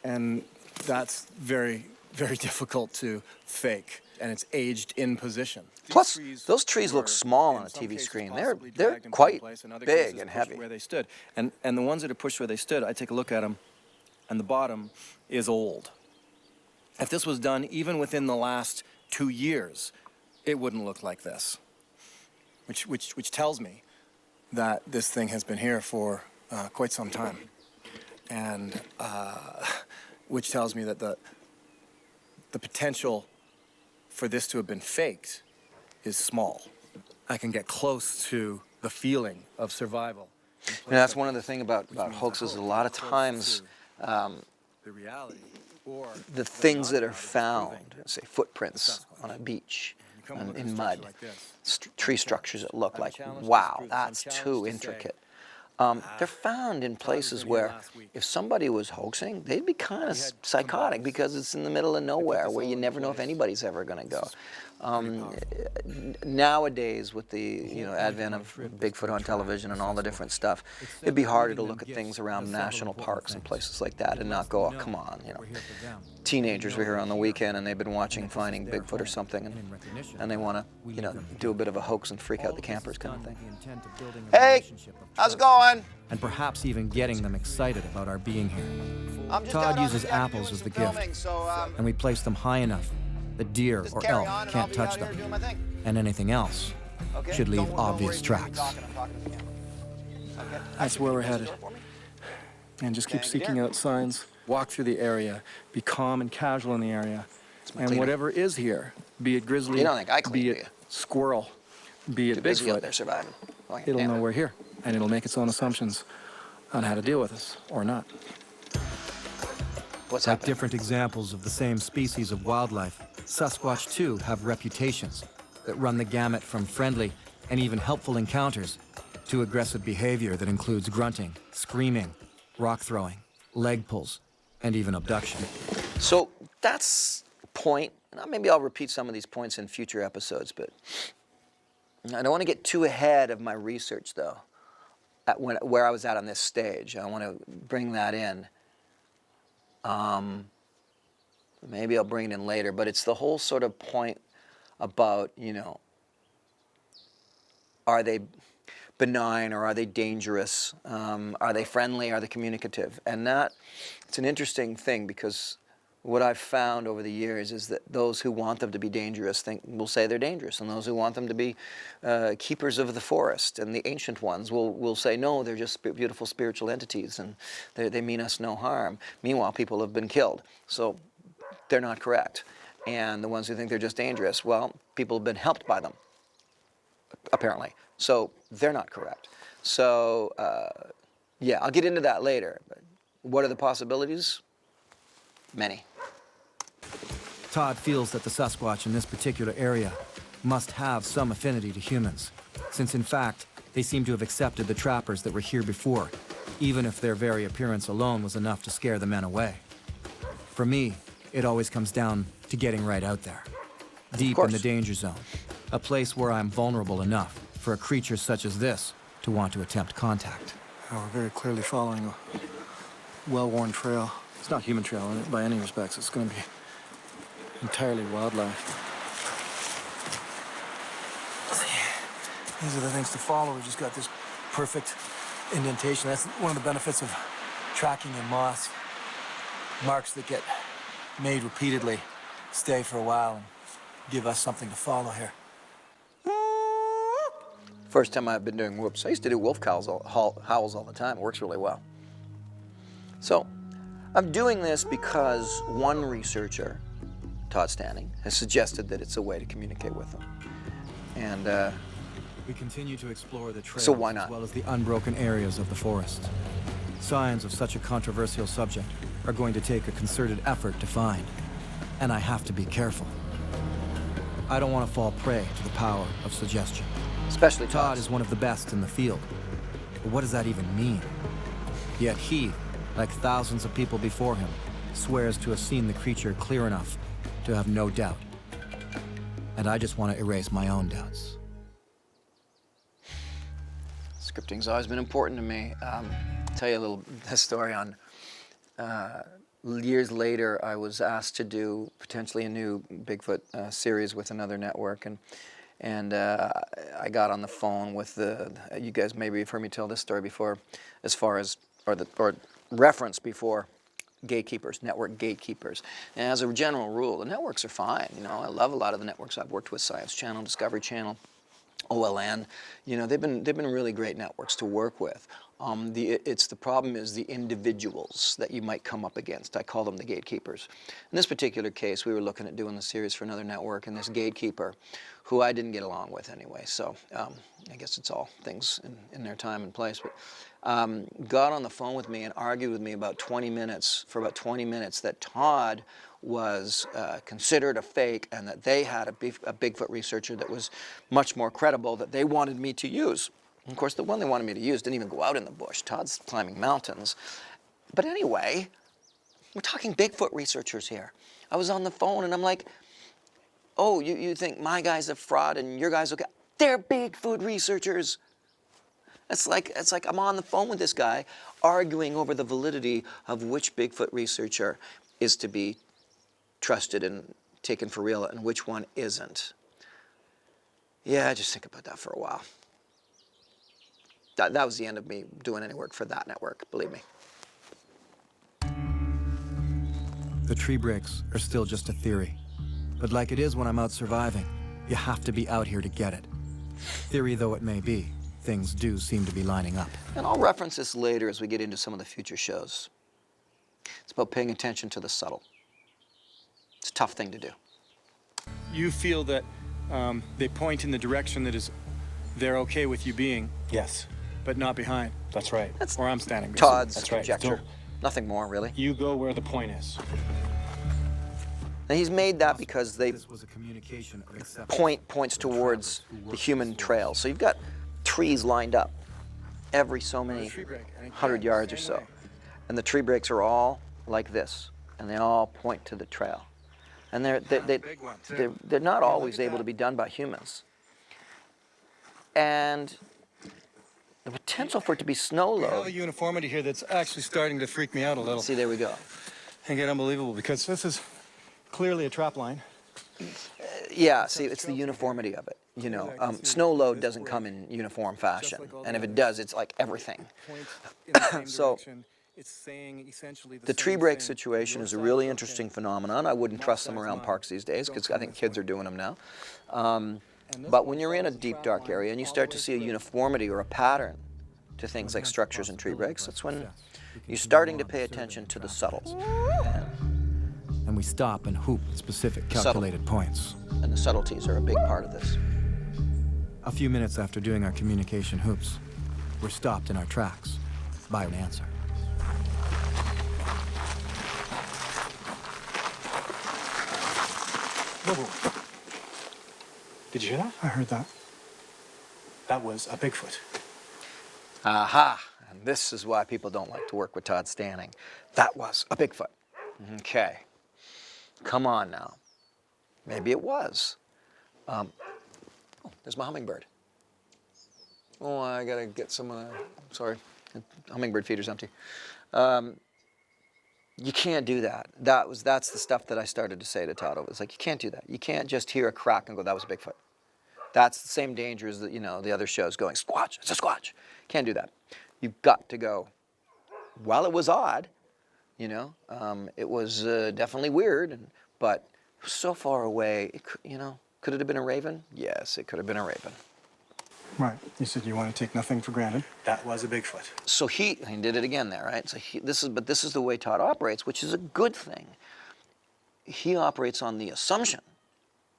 and that's very, very difficult to fake, and it's aged in position. Plus, those trees look small on a TV screen. They're quite big and heavy. Where they stood, and the ones that are pushed where they stood, I take a look at them, and the bottom is old. If this was done even within the last 2 years, it wouldn't look like this. Which tells me that this thing has been here for quite some time, and which tells me that the potential for this to have been faked is small. I can get close to the feeling of survival. And that's one of the things about hoaxes. A lot of times, The reality, or the things that are found, say footprints on a beach, in mud, tree structures that look like, wow, that's too intricate. They're found in places where if somebody was hoaxing, they'd be kind of psychotic because it's in the middle of nowhere where you never know if anybody's ever going to go. Nowadays, with the advent of Bigfoot on television and all the different stuff, it'd be harder to look at things around national parks and places like that and not go, oh, come on, Teenagers were here on the weekend and they've been watching Finding Bigfoot or something, and they want to, do a bit of a hoax and freak out the campers kind of thing. Hey, how's it going? And perhaps even getting them excited about our being here. I'm just Todd out on uses the deck apples doing as the some filming, gift, so, and we place them high enough that deer just or carry elk on and I'll can't be touch out here them, doing my thing. and anything else Okay? should leave Don't obvious worry, tracks. I'm talking to the camera. Okay. That's where we're headed. For me? And just keep Thank you, seeking dear. out signs. Walk through the area. Be calm and casual in the area. my And cleaner. whatever is here, be it grizzly, You don't think I clean, be do it you? squirrel, be Too it busy out Bigfoot, there surviving. Well, it'll damn know it. we're here. And it'll make its own assumptions on how to deal with us or not. What's Like happening? different examples of the same species of wildlife, Sasquatch too have reputations that run the gamut from friendly and even helpful encounters to aggressive behavior that includes grunting, screaming, rock throwing, leg pulls, and even abduction. So that's a point. And maybe I'll repeat some of these points in future episodes, but I don't want to get too ahead of my research, though, where I was at on this stage. I want to bring that in. Maybe I'll bring it in later, but it's the whole sort of point about, are they benign or are they dangerous? Are they friendly? Are they communicative? And that, it's an interesting thing because what I've found over the years is that those who want them to be dangerous will say they're dangerous, and those who want them to be keepers of the forest and the ancient ones will say, no, they're just beautiful spiritual entities, and they mean us no harm. Meanwhile, people have been killed, so they're not correct. And the ones who think they're just dangerous, well, people have been helped by them, apparently, so they're not correct. So, yeah, I'll get into that later. But what are the possibilities? Many. Todd feels that the Sasquatch in this particular area must have some affinity to humans, since in fact, they seem to have accepted the trappers that were here before, even if their very appearance alone was enough to scare the men away. For me, it always comes down to getting right out there, deep in the danger zone, a place where I'm vulnerable enough for a creature such as this to want to attempt contact. Oh, we're very clearly following a well-worn trail. It's not human trail by any respects. It's going to be entirely wildlife. These are the things to follow. We just got this perfect indentation. That's one of the benefits of tracking in moss. Marks that get made repeatedly stay for a while and give us something to follow here. First time I've been doing whoops. I used to do wolf howls all the time. It works really well. So, I'm doing this because one researcher, Todd Standing, has suggested that it's a way to communicate with them. And we continue to explore the trails so why not? as well as the unbroken areas of the forest. Signs of such a controversial subject are going to take a concerted effort to find, and I have to be careful. I don't want to fall prey to the power of suggestion. Especially Todd is one of the best in the field. But what does that even mean? Yet he, like thousands of people before him, swears to have seen the creature clear enough to have no doubt. And I just want to erase my own doubts. Scripting's always been important to me. Tell you a little story on years later, I was asked to do potentially a new Bigfoot series with another network, and I got on the phone with you guys maybe have heard me tell this story before, as far as, or reference before, gatekeepers, network gatekeepers. And as a general rule, the networks are fine. You know, I love a lot of the networks I've worked with, Science Channel, Discovery Channel, OLN. You know, they've been really great networks to work with. The problem is the individuals that you might come up against. I call them the gatekeepers. In this particular case, we were looking at doing the series for another network, and this gatekeeper, who I didn't get along with anyway, so I guess it's all things in their time and place, but got on the phone with me and argued with me for about 20 minutes that Todd was considered a fake and that they had a Bigfoot researcher that was much more credible that they wanted me to use. And of course, the one they wanted me to use didn't even go out in the bush. Todd's climbing mountains. But anyway, we're talking Bigfoot researchers here. I was on the phone and I'm like, oh, you think my guy's a fraud and your guy's okay? They're Bigfoot researchers. It's like I'm on the phone with this guy arguing over the validity of which Bigfoot researcher is to be trusted and taken for real and which one isn't. Yeah, just think about that for a while. That was the end of me doing any work for that network, believe me. The tree breaks are still just a theory. But like it is when I'm out surviving, you have to be out here to get it. Theory though it may be, things do seem to be lining up. And I'll reference this later as we get into some of the future shows. It's about paying attention to the subtle. It's a tough thing to do. You feel that they point in the direction that is they're okay with you being, Yes, but not behind. that's right. That's Where I'm standing. Todd's That's right. conjecture. So- Nothing more, really. You go where the point is. And he's made that because they This was a communication of acceptance. points towards the human trail. So you've got trees lined up every so many 100 yards or so. And the tree breaks are all like this, and they all point to the trail. And they're not always able to be done by humans. And the potential for it to be snow We have a load. uniformity here that's actually starting to freak me out a little. See, there we go. And get unbelievable because this is clearly a trap line. Yeah, see, it's the uniformity of it. You know, snow load doesn't come in uniform fashion, and if it does, it's like everything. Point in the same So- direction It's saying essentially The tree break situation is a really interesting phenomenon. I wouldn't trust them around parks these days because I think kids are doing them now. But when you're in a deep, dark area and you start to see a uniformity or a pattern to things like structures and tree breaks, that's when you're starting to pay attention to the subtles. And we stop and hoop at specific calculated points. And the subtleties are a big part of this. A few minutes after doing our communication hoops, we're stopped in our tracks by an answer. Whoa. Did you hear that? I heard that. That was a Bigfoot. Aha! And this is why people don't like to work with Todd Standing. That was a Bigfoot. Okay. Come on now. Maybe it was. Oh, there's my hummingbird. Oh, I gotta get some, sorry, hummingbird feeder's empty. You can't do that. That's the stuff that I started to say to Todd. It was like, you can't do that. You can't just hear a crack and go, that was a Bigfoot. That's the same danger as the other shows going, squatch, it's a squatch. Can't do that. You've got to go, well, it was odd, it was definitely weird, but so far away, could it have been a raven? Yes, it could have been a raven. Right. You said you want to take nothing for granted. That was a Bigfoot. So he did it again there, right? So this is the way Todd operates, which is a good thing. He operates on the assumption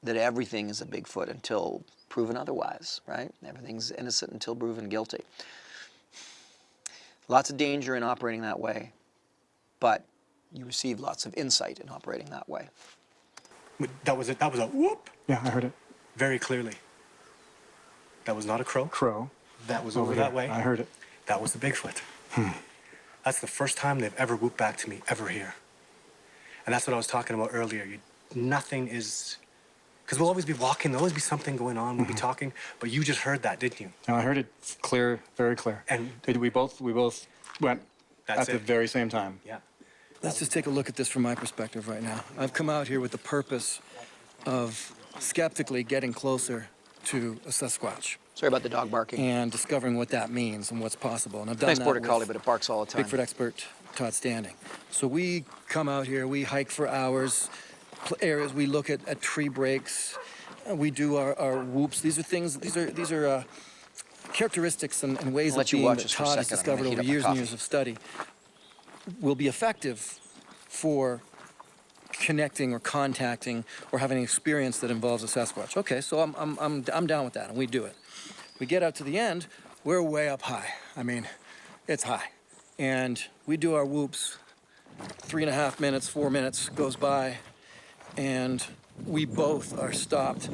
that everything is a Bigfoot until proven otherwise, right? Everything's innocent until proven guilty. Lots of danger in operating that way, but you receive lots of insight in operating that way. That was it. That was a whoop. Yeah, I heard it. Very clearly. That was not a crow. Crow. That was over that way. I heard it. That was the Bigfoot. That's the first time they've ever whooped back to me, ever here. And that's what I was talking about earlier. Nothing is... Because we'll always be walking, there'll always be something going on, we'll be talking, but you just heard that, didn't you? No, I heard it clear, very clear. And we both went at the very same time. Yeah. Let's just take a look at this from my perspective right now. I've come out here with the purpose of skeptically getting closer to a Sasquatch. Sorry about the dog barking. And discovering what that means and what's possible. And I've done Nice that border with collie, but it barks all the time. Bigfoot expert Todd Standing. So we come out here, we hike for hours, areas, we look at tree breaks, we do our whoops. These are characteristics and ways of being that Todd has discovered over years and years of study will be effective for connecting or contacting or having an experience that involves a Sasquatch. Okay, so I'm down with that, and we do it. We get out to the end, we're way up high. I mean, it's high. And we do our whoops, 3.5 minutes, 4 minutes goes by, and we both are stopped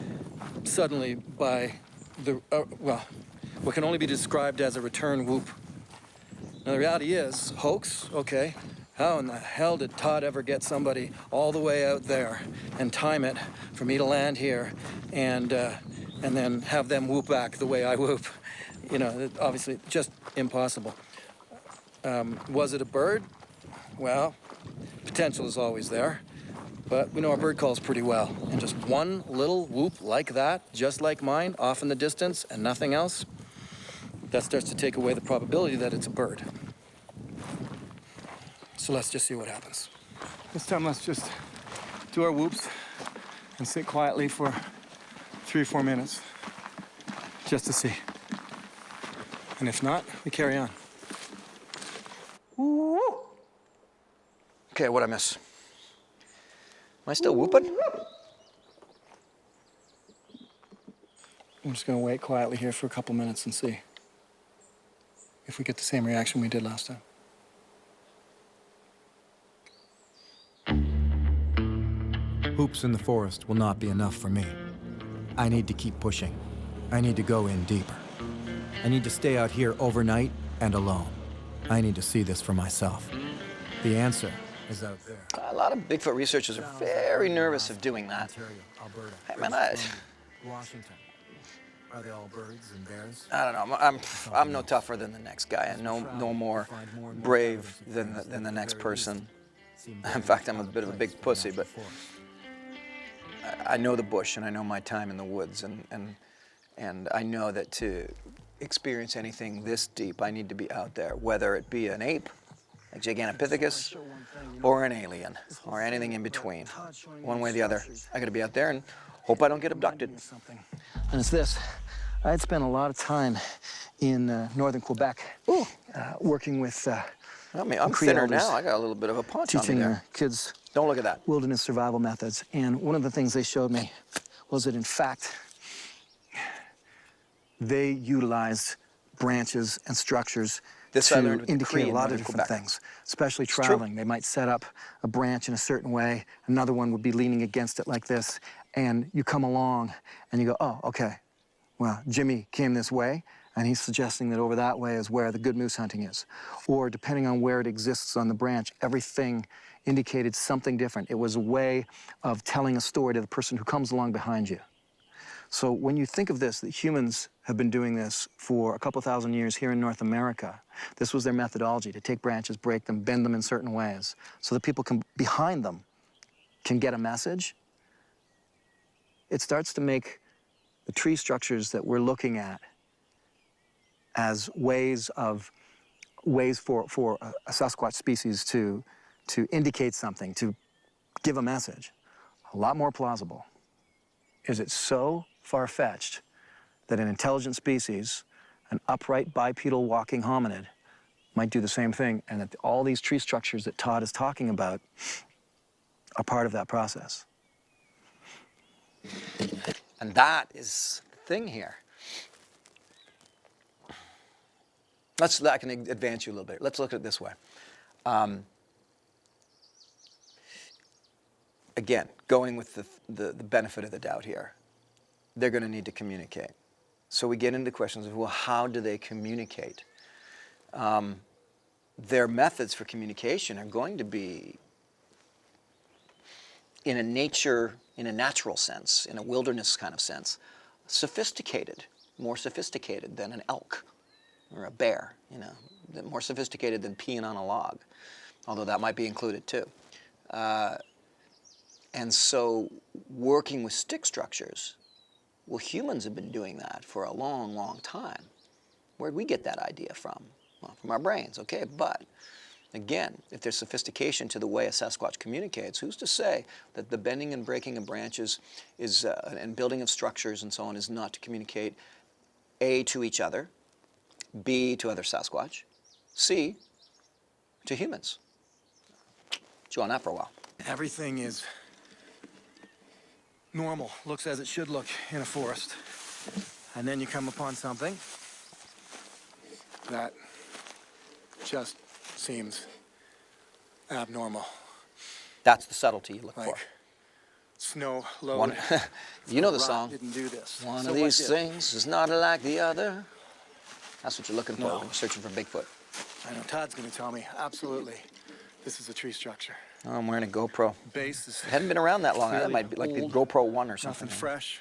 suddenly by what can only be described as a return whoop. Now the reality is, hoax, okay, how in the hell did Todd ever get somebody all the way out there and time it for me to land here and then have them whoop back the way I whoop? Obviously just impossible. Was it a bird? Well, potential is always there, but we know our bird calls pretty well. And just one little whoop like that, just like mine, off in the distance and nothing else, that starts to take away the probability that it's a bird. So let's just see what happens. This time, let's just do our whoops and sit quietly for 3 or 4 minutes, just to see. And if not, we carry on. Okay, what'd I miss? Am I still whooping? I'm just gonna wait quietly here for a couple minutes and see if we get the same reaction we did last time. Hoops in the forest will not be enough for me. I need to keep pushing. I need to go in deeper. I need to stay out here overnight and alone. I need to see this for myself. The answer is out there. A lot of Bigfoot researchers are very nervous of doing that. Alberta, Hey, man, Washington. Are they all birds and bears? I don't know. I'm no tougher than the next guy, and no more brave than the next person. In fact, I'm a bit of a big pussy, but I know the bush and I know my time in the woods, and I know that to experience anything this deep, I need to be out there, whether it be an ape, like Gigantopithecus, or an alien, or anything in between. One way or the other. I gotta be out there and hope I don't get abducted. And it's this. I had spent a lot of time in northern Quebec working with I mean, I'm Cree thinner elders, now. I got a little bit of a punch on me teaching there. kids Don't look at that. wilderness survival methods. And one of the things they showed me was that, in fact, they utilized branches and structures This I learned to with the Cree indicate a in lot of northern different Quebec. things, especially true. traveling. They might set up a branch in a certain way, another one would be leaning against it like this, and you come along and you go, oh, okay, well, Jimmy came this way, and he's suggesting that over that way is where the good moose hunting is. Or depending on where it exists on the branch, everything indicated something different. It was a way of telling a story to the person who comes along behind you. So when you think of this, that humans have been doing this for a couple thousand years here in North America, this was their methodology, to take branches, break them, bend them in certain ways, so that people behind them can get a message. It starts to make the tree structures that we're looking at as ways for a Sasquatch species to indicate something, to give a message, a lot more plausible. Is it so far-fetched that an intelligent species, an upright bipedal walking hominid, might do the same thing, and that all these tree structures that Todd is talking about are part of that process? And that is the thing here. I can advance you a little bit. Let's look at it this way. Again, going with the benefit of the doubt here, they're going to need to communicate. So we get into questions of, well, how do they communicate? Their methods for communication are going to be in a natural sense, in a wilderness kind of sense, sophisticated, more sophisticated than an elk or a bear, more sophisticated than peeing on a log, although that might be included too. And so working with stick structures, well, humans have been doing that for a long, long time. Where'd we get that idea from? Well, from our brains, okay, but again, if there's sophistication to the way a Sasquatch communicates, who's to say that the bending and breaking of branches is, and building of structures and so on is not to communicate, A, to each other, B, to other Sasquatch, C, to humans? Chew on that for a while. Everything is normal, looks as it should look in a forest. And then you come upon something that just seems abnormal. That's the subtlety you look Like for. snow load. You know the Rock song. didn't do this. One So of what these did? things is not like the other. That's what you're looking for No. when you're searching for Bigfoot. I know Todd's gonna tell me, absolutely, this is a tree structure. Oh, I'm wearing a GoPro. Base is It hadn't been around that long. That Clearly might be like the old. GoPro 1 or something. nothing fresh.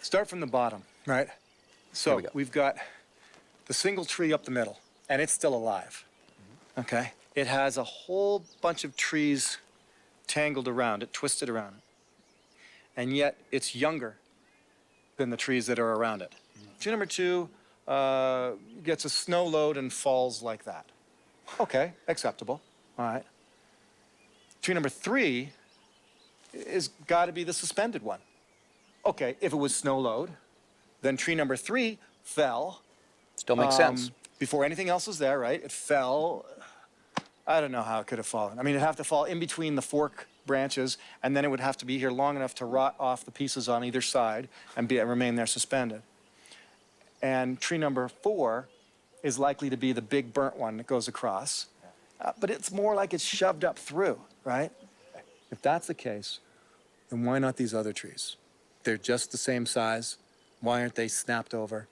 Start from the bottom, right? Here So we go. we've got the single tree up the middle, and it's still alive. Okay? It has a whole bunch of trees tangled around it, twisted around it. And yet it's younger than the trees that are around it. Tree number 2 gets a snow load and falls like that. Okay, acceptable. All right. Tree number 3 is got to be the suspended one. Okay, if it was snow load, then tree number 3 fell. Still makes sense. Before anything else was there, right? It fell. I don't know how it could have fallen. I mean, it'd have to fall in between the fork branches, and then it would have to be here long enough to rot off the pieces on either side and remain there suspended. And tree number 4 is likely to be the big burnt one that goes across. But it's more like it's shoved up through, right? If that's the case, then why not these other trees? They're just the same size. Why aren't they snapped over?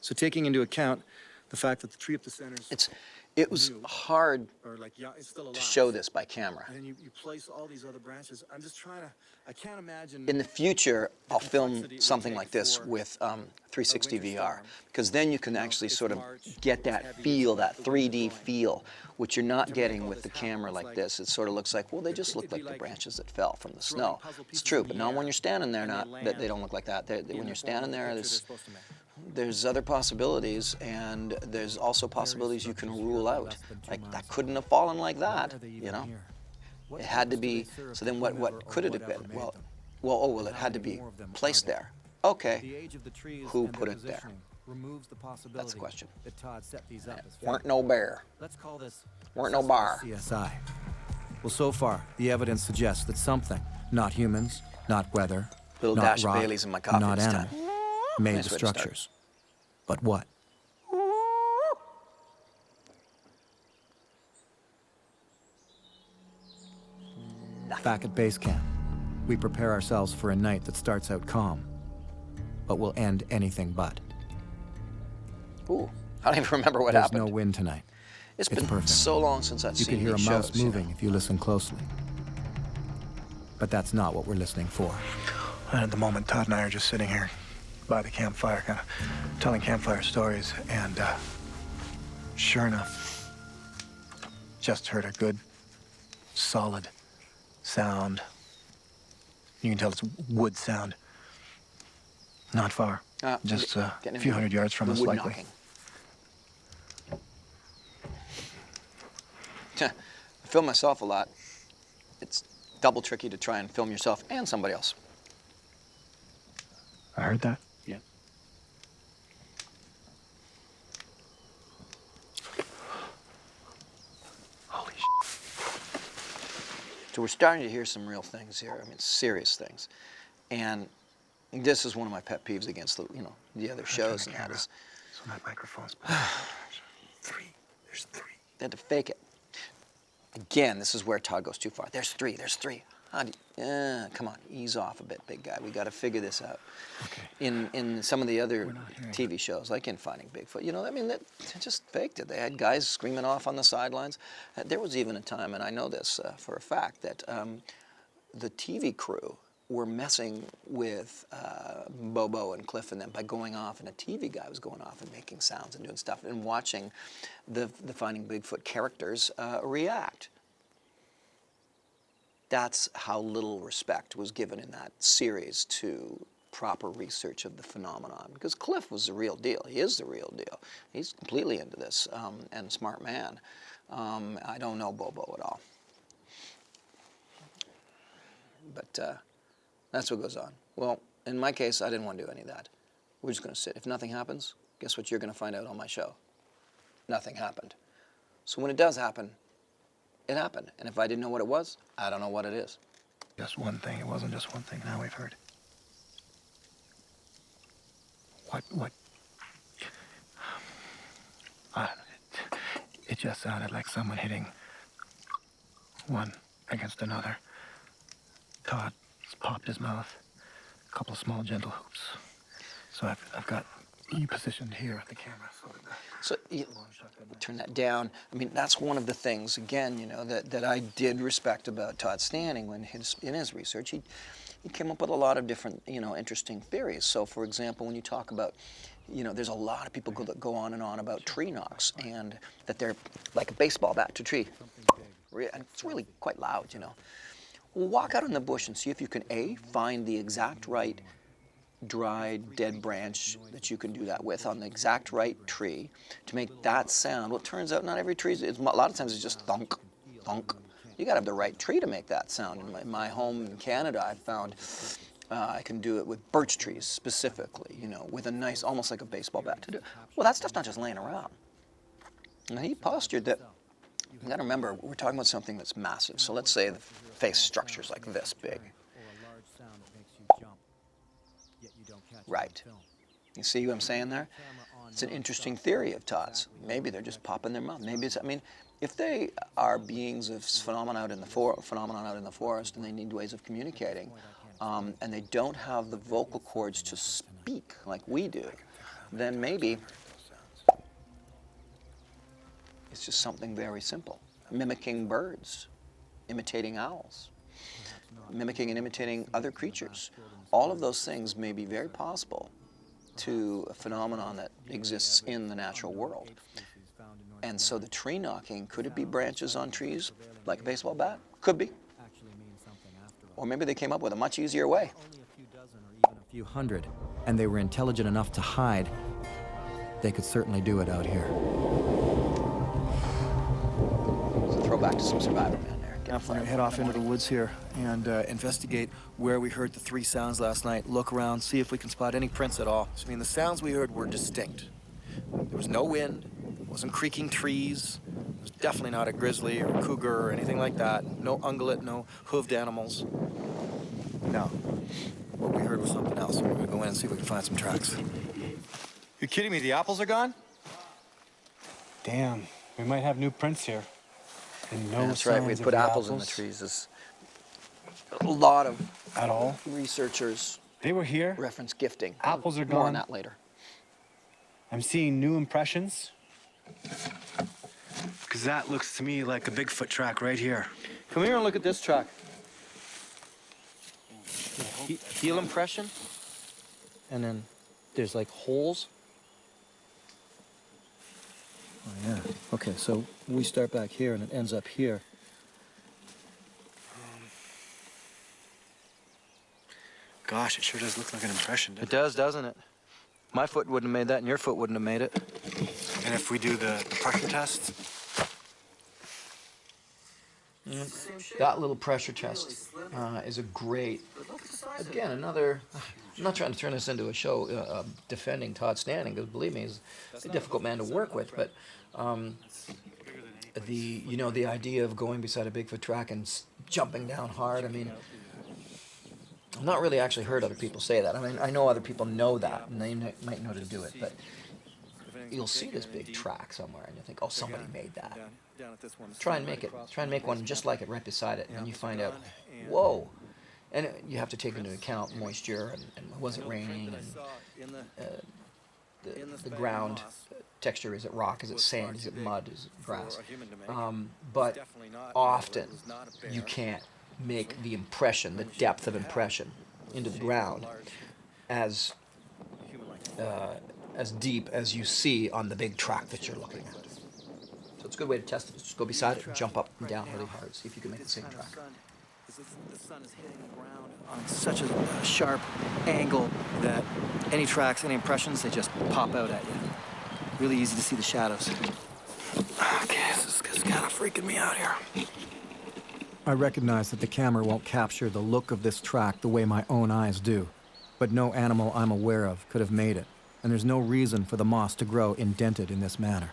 So taking into account the fact that the tree up the center is It was hard or like, yeah, it's still alive. to show this by camera. And then you place all these other branches. I'm just trying to, I can't imagine. In the future, I'll film complexity it would something take like this for with 360 a winter VR, storm. because then you can actually it's sort of March, get that heavy, feel, that the wind's 3D blowing. feel, which you're not To make getting all with the this happen, camera it's like like this. It sort of looks like, well, they just look it'd be like the like branches that fell from the throwing snow. puzzle It's pieces true, in but the not when air you're standing there. and they Not land that they don't look like that. in When the you're form of standing the there, picture there's they're supposed to make. there's other possibilities, and there's also possibilities you can rule out. Like, that couldn't have fallen like that, you know? It had to be, so then what could it have been? Well, it had to be placed there. Okay, who put it there? That's the question. Weren't no bear. Let's call this Weren't no bar. CSI. Well, so far, the evidence suggests that something, not humans, not weather, Little not dash of rock, Bailey's in my coffee not this time. animal, made Nice the way to start. structures. But what? Back at base camp, we prepare ourselves for a night that starts out calm, but will end anything but. Ooh, I don't even remember what There's happened. no wind tonight. It's It's been perfect. so long since I've You seen could hear a these mouse shows, you know. moving if you listen closely. But that's not what we're listening for. And at the moment, Todd and I are just sitting here by the campfire, kind of telling campfire stories, and sure enough, just heard a good, solid sound. You can tell it's wood sound. Not far, just a Getting few hundred yards from us, wood likely. knocking. I film myself a lot. It's double tricky to try and film yourself and somebody else. I heard that. Yeah. Holy sh**. So we're starting to hear some real things here. I mean, serious things. And this is one of my pet peeves against the other shows, and that is So that microphone's three. There's three. they had to fake it. Again, this is where Todd goes too far. There's three. How do you, come on, ease off a bit, big guy. We got to figure this out. Okay. In some of the other We're not hearing TV shows, like in Finding Bigfoot, I mean, they just faked it. They had guys screaming off on the sidelines. There was even a time, and I know this for a fact, that the TV crew were messing with Bobo and Cliff and them by going off, and a TV guy was going off and making sounds and doing stuff and watching the Finding Bigfoot characters react. That's how little respect was given in that series to proper research of the phenomenon. Because Cliff was the real deal. He is the real deal. He's completely into this and a smart man. I don't know Bobo at all. But that's what goes on. Well, in my case, I didn't want to do any of that. We're just going to sit. If nothing happens, guess what you're going to find out on my show? Nothing happened. So when it does happen, it happened. And if I didn't know what it was, I don't know what it is. Just one thing. It wasn't just one thing. Now we've heard. What? I don't know. It just sounded like someone hitting one against another. Todd popped his mouth. A couple of small, gentle hoops. So I've got you positioned here at the camera. So you turn that down. I mean, that's one of the things, again, that I did respect about Todd Standing when in his research. He came up with a lot of different, interesting theories. So, for example, when you talk about, there's a lot of people that go on and on about tree knocks, and that they're like a baseball bat to a tree. And it's really quite loud, Well, walk out in the bush and see if you can, A, find the exact right dried, dead branch that you can do that with on the exact right tree to make that sound. Well, it turns out not every tree, a lot of times it's just thunk, thunk. You got to have the right tree to make that sound. In my home in Canada, I found I can do it with birch trees specifically, with a nice, almost like a baseball bat to do. Well, that stuff's not just laying around. And he postured that, you got to remember, we're talking about something that's massive. So let's say the face structure's like this big. Right. You see what I'm saying there? It's an interesting theory of Todd's. Maybe they're just popping their mouth. Maybe if they are beings of phenomenon out in the forest, and they need ways of communicating, and they don't have the vocal cords to speak like we do, then maybe it's just something very simple. Mimicking birds, imitating owls, mimicking and imitating other creatures. All of those things may be very possible to a phenomenon that exists in the natural world. And so the tree knocking, could it be branches on trees, like a baseball bat? Could be. Or maybe they came up with a much easier way. Only a few dozen or even a few hundred, and they were intelligent enough to hide they could certainly do it out here. It's a throwback to some Survivorman there. Now we're gonna head off into the woods here and investigate where we heard the 3 sounds last night. Look around, see if we can spot any prints at all. I mean, the sounds we heard were distinct. There was no wind, wasn't creaking trees. It was definitely not a grizzly or a cougar or anything like that. No ungulate, no hoofed animals. No. What we heard was something else. We're gonna go in and see if we can find some tracks. You kidding me? The apples are gone? Damn, we might have new prints here. And no That's right, we signs put of the apples in the trees. There's a lot of at all. researchers They were here. reference gifting. Apples are More on gone. that later. I'm seeing new impressions. Because that looks to me like a Bigfoot track right here. Come here and look at this track. Heel impression. And then there's like holes. Oh, yeah. Okay, so we start back here and it ends up here. Gosh, it sure does look like an impression, It does, doesn't it? My foot wouldn't have made that and your foot wouldn't have made it. And if we do the pressure test, That little pressure test is a great, again, another, I'm not trying to turn this into a show defending Todd Standing, because believe me, he's a difficult man to work with, but the idea of going beside a Bigfoot track and jumping down hard, I mean, I've not really actually heard other people say that. I mean, I know other people know that, and they might know to do it, but you'll see this big track somewhere, and you think, oh, somebody made that. Try and make it. Try and make one just like it right beside it, and you find out, whoa. And you have to take into account moisture, and was it raining, and the ground texture, is it rock, is it sand, is it mud, is it grass. But often you can't make the impression, the depth of impression into the ground as deep as you see on the big track that you're looking at. So it's a good way to test it. Just go beside it and jump up and down really hard. See if you can make the same track. The sun is hitting the ground on such a sharp angle that any tracks, any impressions, they just pop out at you. Really easy to see the shadows. Okay, this is kind of freaking me out here. I recognize that the camera won't capture the look of this track the way my own eyes do, but no animal I'm aware of could have made it, and there's no reason for the moss to grow indented in this manner.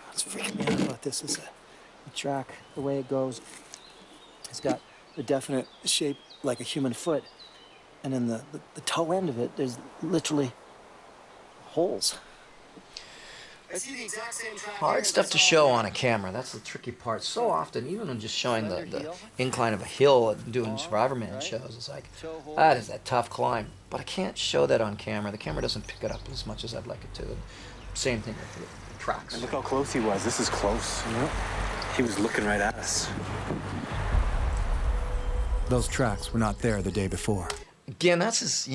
What's freaking me out about this is the track, the way it goes. It's got a definite shape like a human foot, and then the toe end of it, there's literally holes. Hard stuff to show on a camera. That's the tricky part. So often, even when just showing the incline of a hill and doing Survivorman shows, it's like, that is a tough climb. But I can't show that on camera. The camera doesn't pick it up as much as I'd like it to. And same thing with the tracks. and look how close he was. This is close. He was looking right at us. Those tracks were not there the day before. Again, that's his,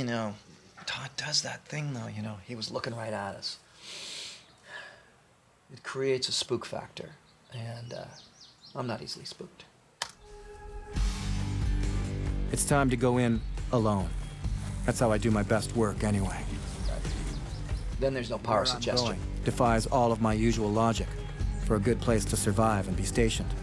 Todd does that thing, though, he was looking right at us. It creates a spook factor, and I'm not easily spooked. It's time to go in alone. That's how I do my best work anyway. Then there's no power suggestion. Defies all of my usual logic for a good place to survive and be stationed.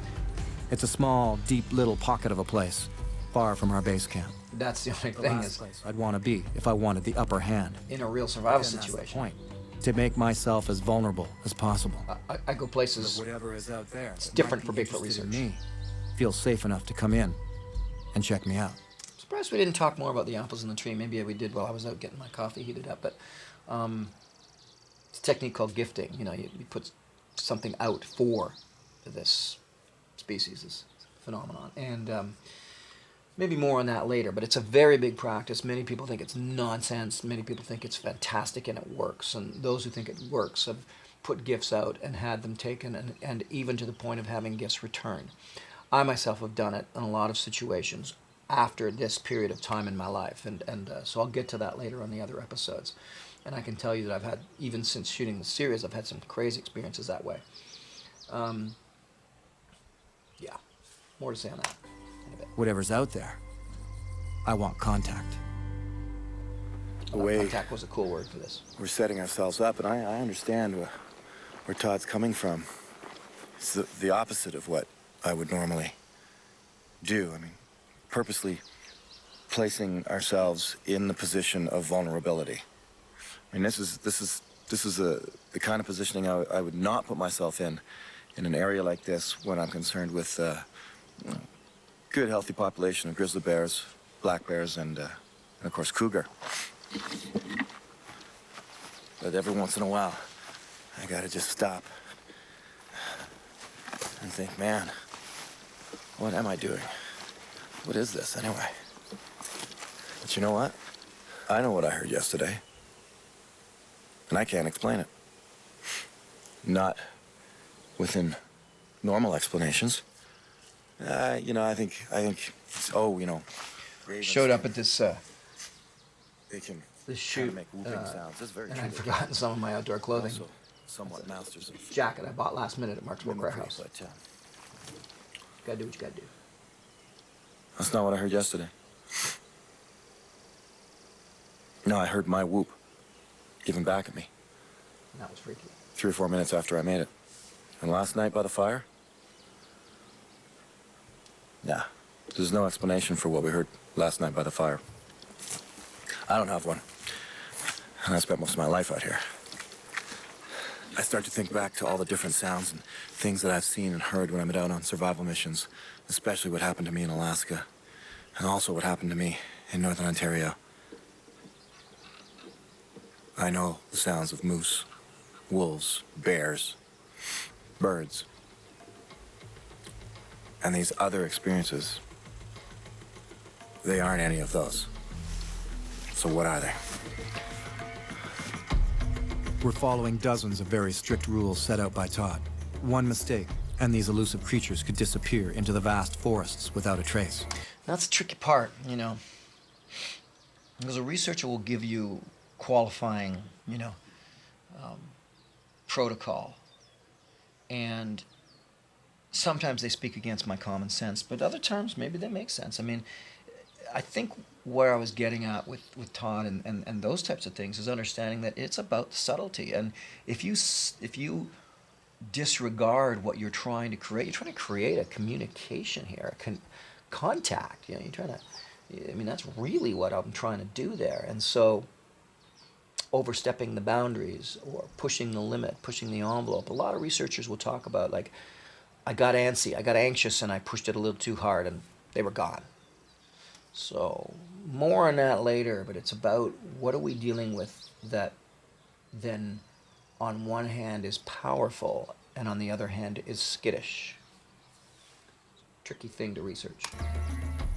It's a small, deep little pocket of a place, far from our base camp. That's the only The thing last is, place I'd want to be if I wanted the upper hand. in a real survival And that's the situation, point. To make myself as vulnerable as possible. I go places. Whatever is out there. It's different for Bigfoot research. Me feels safe enough to come in and check me out. Surprised we didn't talk more about the apples in the tree. Maybe we did while I was out getting my coffee heated up. But it's a technique called gifting. You put something out for this species, this phenomenon, and maybe more on that later. But it's a very big practice. Many people think it's nonsense. Many people think it's fantastic, and it works. And those who think it works have put gifts out and had them taken, and even to the point of having gifts returned. I myself have done it in a lot of situations after this period of time in my life, and so I'll get to that later on the other episodes. And I can tell you that I've had, even since shooting the series, I've had some crazy experiences that way. Yeah, more to say on that in a bit. Whatever's out there, I want contact. the way contact was a cool word for this. we're setting ourselves up, and I understand where Todd's coming from. It's the opposite of what I would normally do. I mean, purposely placing ourselves in the position of vulnerability. I mean, this is the kind of positioning I would not put myself in an area like this when I'm concerned with good, healthy population of grizzly bears, black bears, and of course, cougar. But every once in a while, I gotta just stop and think, man, what am I doing? What is this, anyway? But you know what? I know what I heard yesterday. And I can't explain it. Not within normal explanations. You know, I think it's, Showed up at this they can this shoot, make whooping sounds. That's very and true. I'd forgotten some of my outdoor clothing. Also, somewhat masters of Jacket I bought last minute at Mark's Workwear mimicry, House. but Gotta do what you gotta do. that's not what I heard yesterday. No, I heard my whoop giving back at me And that was freaky. 3 or 4 minutes after I made it. And last night by the fire? Nah, there's no explanation for what we heard last night by the fire. I don't have one. And I spent most of my life out here. I start to think back to all the different sounds and things that I've seen and heard when I'm out on survival missions, especially what happened to me in Alaska, and also what happened to me in Northern Ontario. I know the sounds of moose, wolves, bears, birds. And these other experiences, they aren't any of those. So what are they? We're following dozens of very strict rules set out by Todd. One mistake, and these elusive creatures could disappear into the vast forests without a trace. That's the tricky part, you know. Because a researcher will give you qualifying, protocol. And sometimes they speak against my common sense, but other times maybe they make sense. I mean, I think where I was getting at with Todd and those types of things is understanding that it's about the subtlety. And if you disregard what you're trying to create a communication here, contact. You're trying to. I mean, that's really what I'm trying to do there. And so, overstepping the boundaries or pushing the limit, pushing the envelope. A lot of researchers will talk about, like, I got antsy, I got anxious, and I pushed it a little too hard, and they were gone. So, more on that later, but it's about what are we dealing with that then, on one hand, is powerful, and on the other hand, is skittish. Tricky thing to research.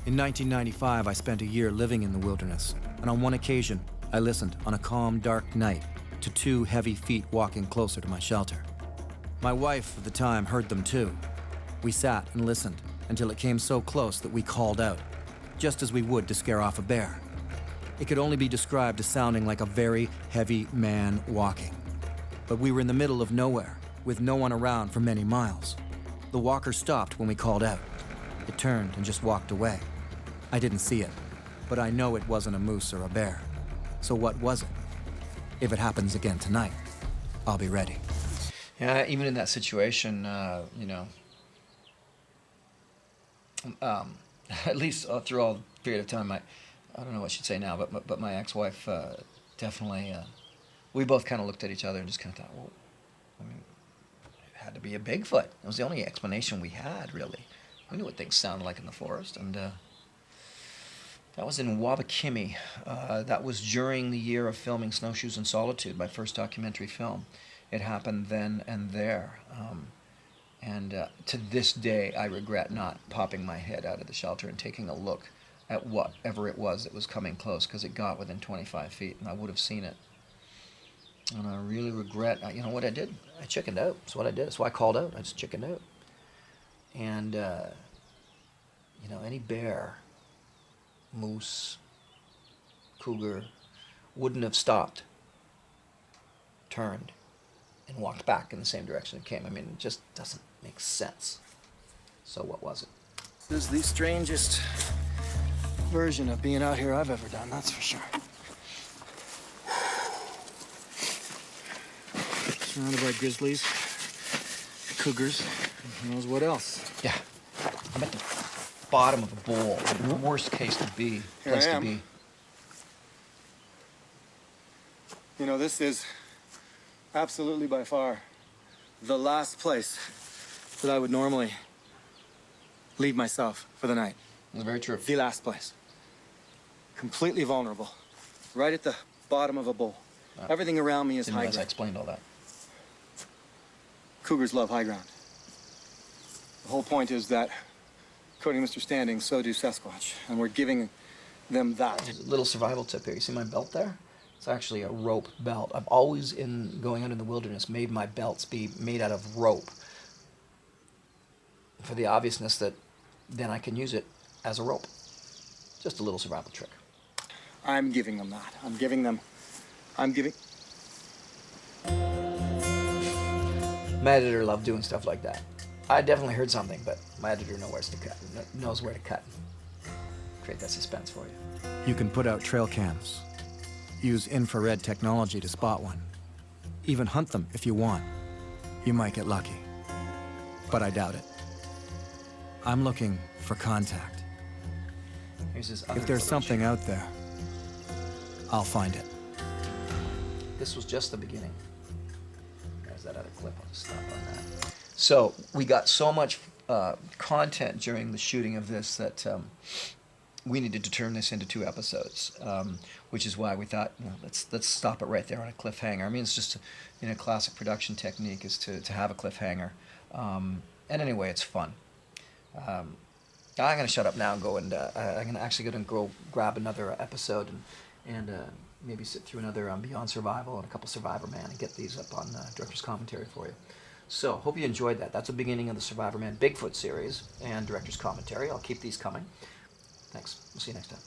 In 1995, I spent a year living in the wilderness, and on one occasion, I listened on a calm, dark night to 2 heavy feet walking closer to my shelter. My wife at the time heard them too. We sat and listened until it came so close that we called out, just as we would to scare off a bear. It could only be described as sounding like a very heavy man walking. But we were in the middle of nowhere, with no one around for many miles. The walker stopped when we called out. It turned and just walked away. I didn't see it, but I know it wasn't a moose or a bear. So what was it? If it happens again tonight, I'll be ready. Yeah, even in that situation, at least through all the period of time, I don't know what she'd say now, but my ex-wife definitely, we both kind of looked at each other and just kind of thought, well, I mean, it had to be a Bigfoot. It was the only explanation we had, really. We knew what things sounded like in the forest, and that was in Wabakimi. That was during the year of filming Snowshoes in Solitude, my first documentary film. It happened then and there. To this day, I regret not popping my head out of the shelter and taking a look at whatever it was that was coming close, because it got within 25 feet, and I would have seen it. And I really regret, what I did? I chickened out. That's what I did. That's why I called out. I just chickened out. And, any bear, moose, cougar, wouldn't have stopped, turned, and walked back in the same direction it came. I mean, it just doesn't make sense. So what was it? This is the strangest version of being out here I've ever done, that's for sure. Surrounded by grizzlies, cougars, who knows what else. Yeah. I'm at the bottom of a bowl. The worst case to be, Here place I to am. be. You know, this is absolutely by far the last place that I would normally leave myself for the night. That's very true. The last place. Completely vulnerable. Right at the bottom of a bowl. Everything around me is Didn't high realize I ground. explained all that. Cougars love high ground. The whole point is that, according to Mr. Standing, so do Sasquatch. And we're giving them that. There's a little survival tip here. You see my belt there? It's actually a rope belt. I've always, in going out in the wilderness, made my belts be made out of rope. For the obviousness that then I can use it as a rope. Just a little survival trick. I'm giving them that. I'm giving... My editor loved doing stuff like that. I definitely heard something, but my editor knows where to cut. Create that suspense for you. You can put out trail cams, use infrared technology to spot one, even hunt them if you want. You might get lucky, but I doubt it. I'm looking for contact. Here's his other If there's footage. something out there, I'll find it. This was just the beginning. There's that other clip. I'll just stop on that. So we got so much content during the shooting of this that we needed to turn this into 2 episodes, which is why we thought, let's stop it right there on a cliffhanger. I mean, it's just a classic production technique is to have a cliffhanger. And anyway, it's fun. I'm going to shut up now and go and I'm actually going to go grab another episode and maybe sit through another Beyond Survival and a couple Survivorman and get these up on Director's Commentary for you. So, hope you enjoyed that. That's the beginning of the Survivorman Bigfoot series and Director's Commentary. I'll keep these coming. Thanks. We'll see you next time.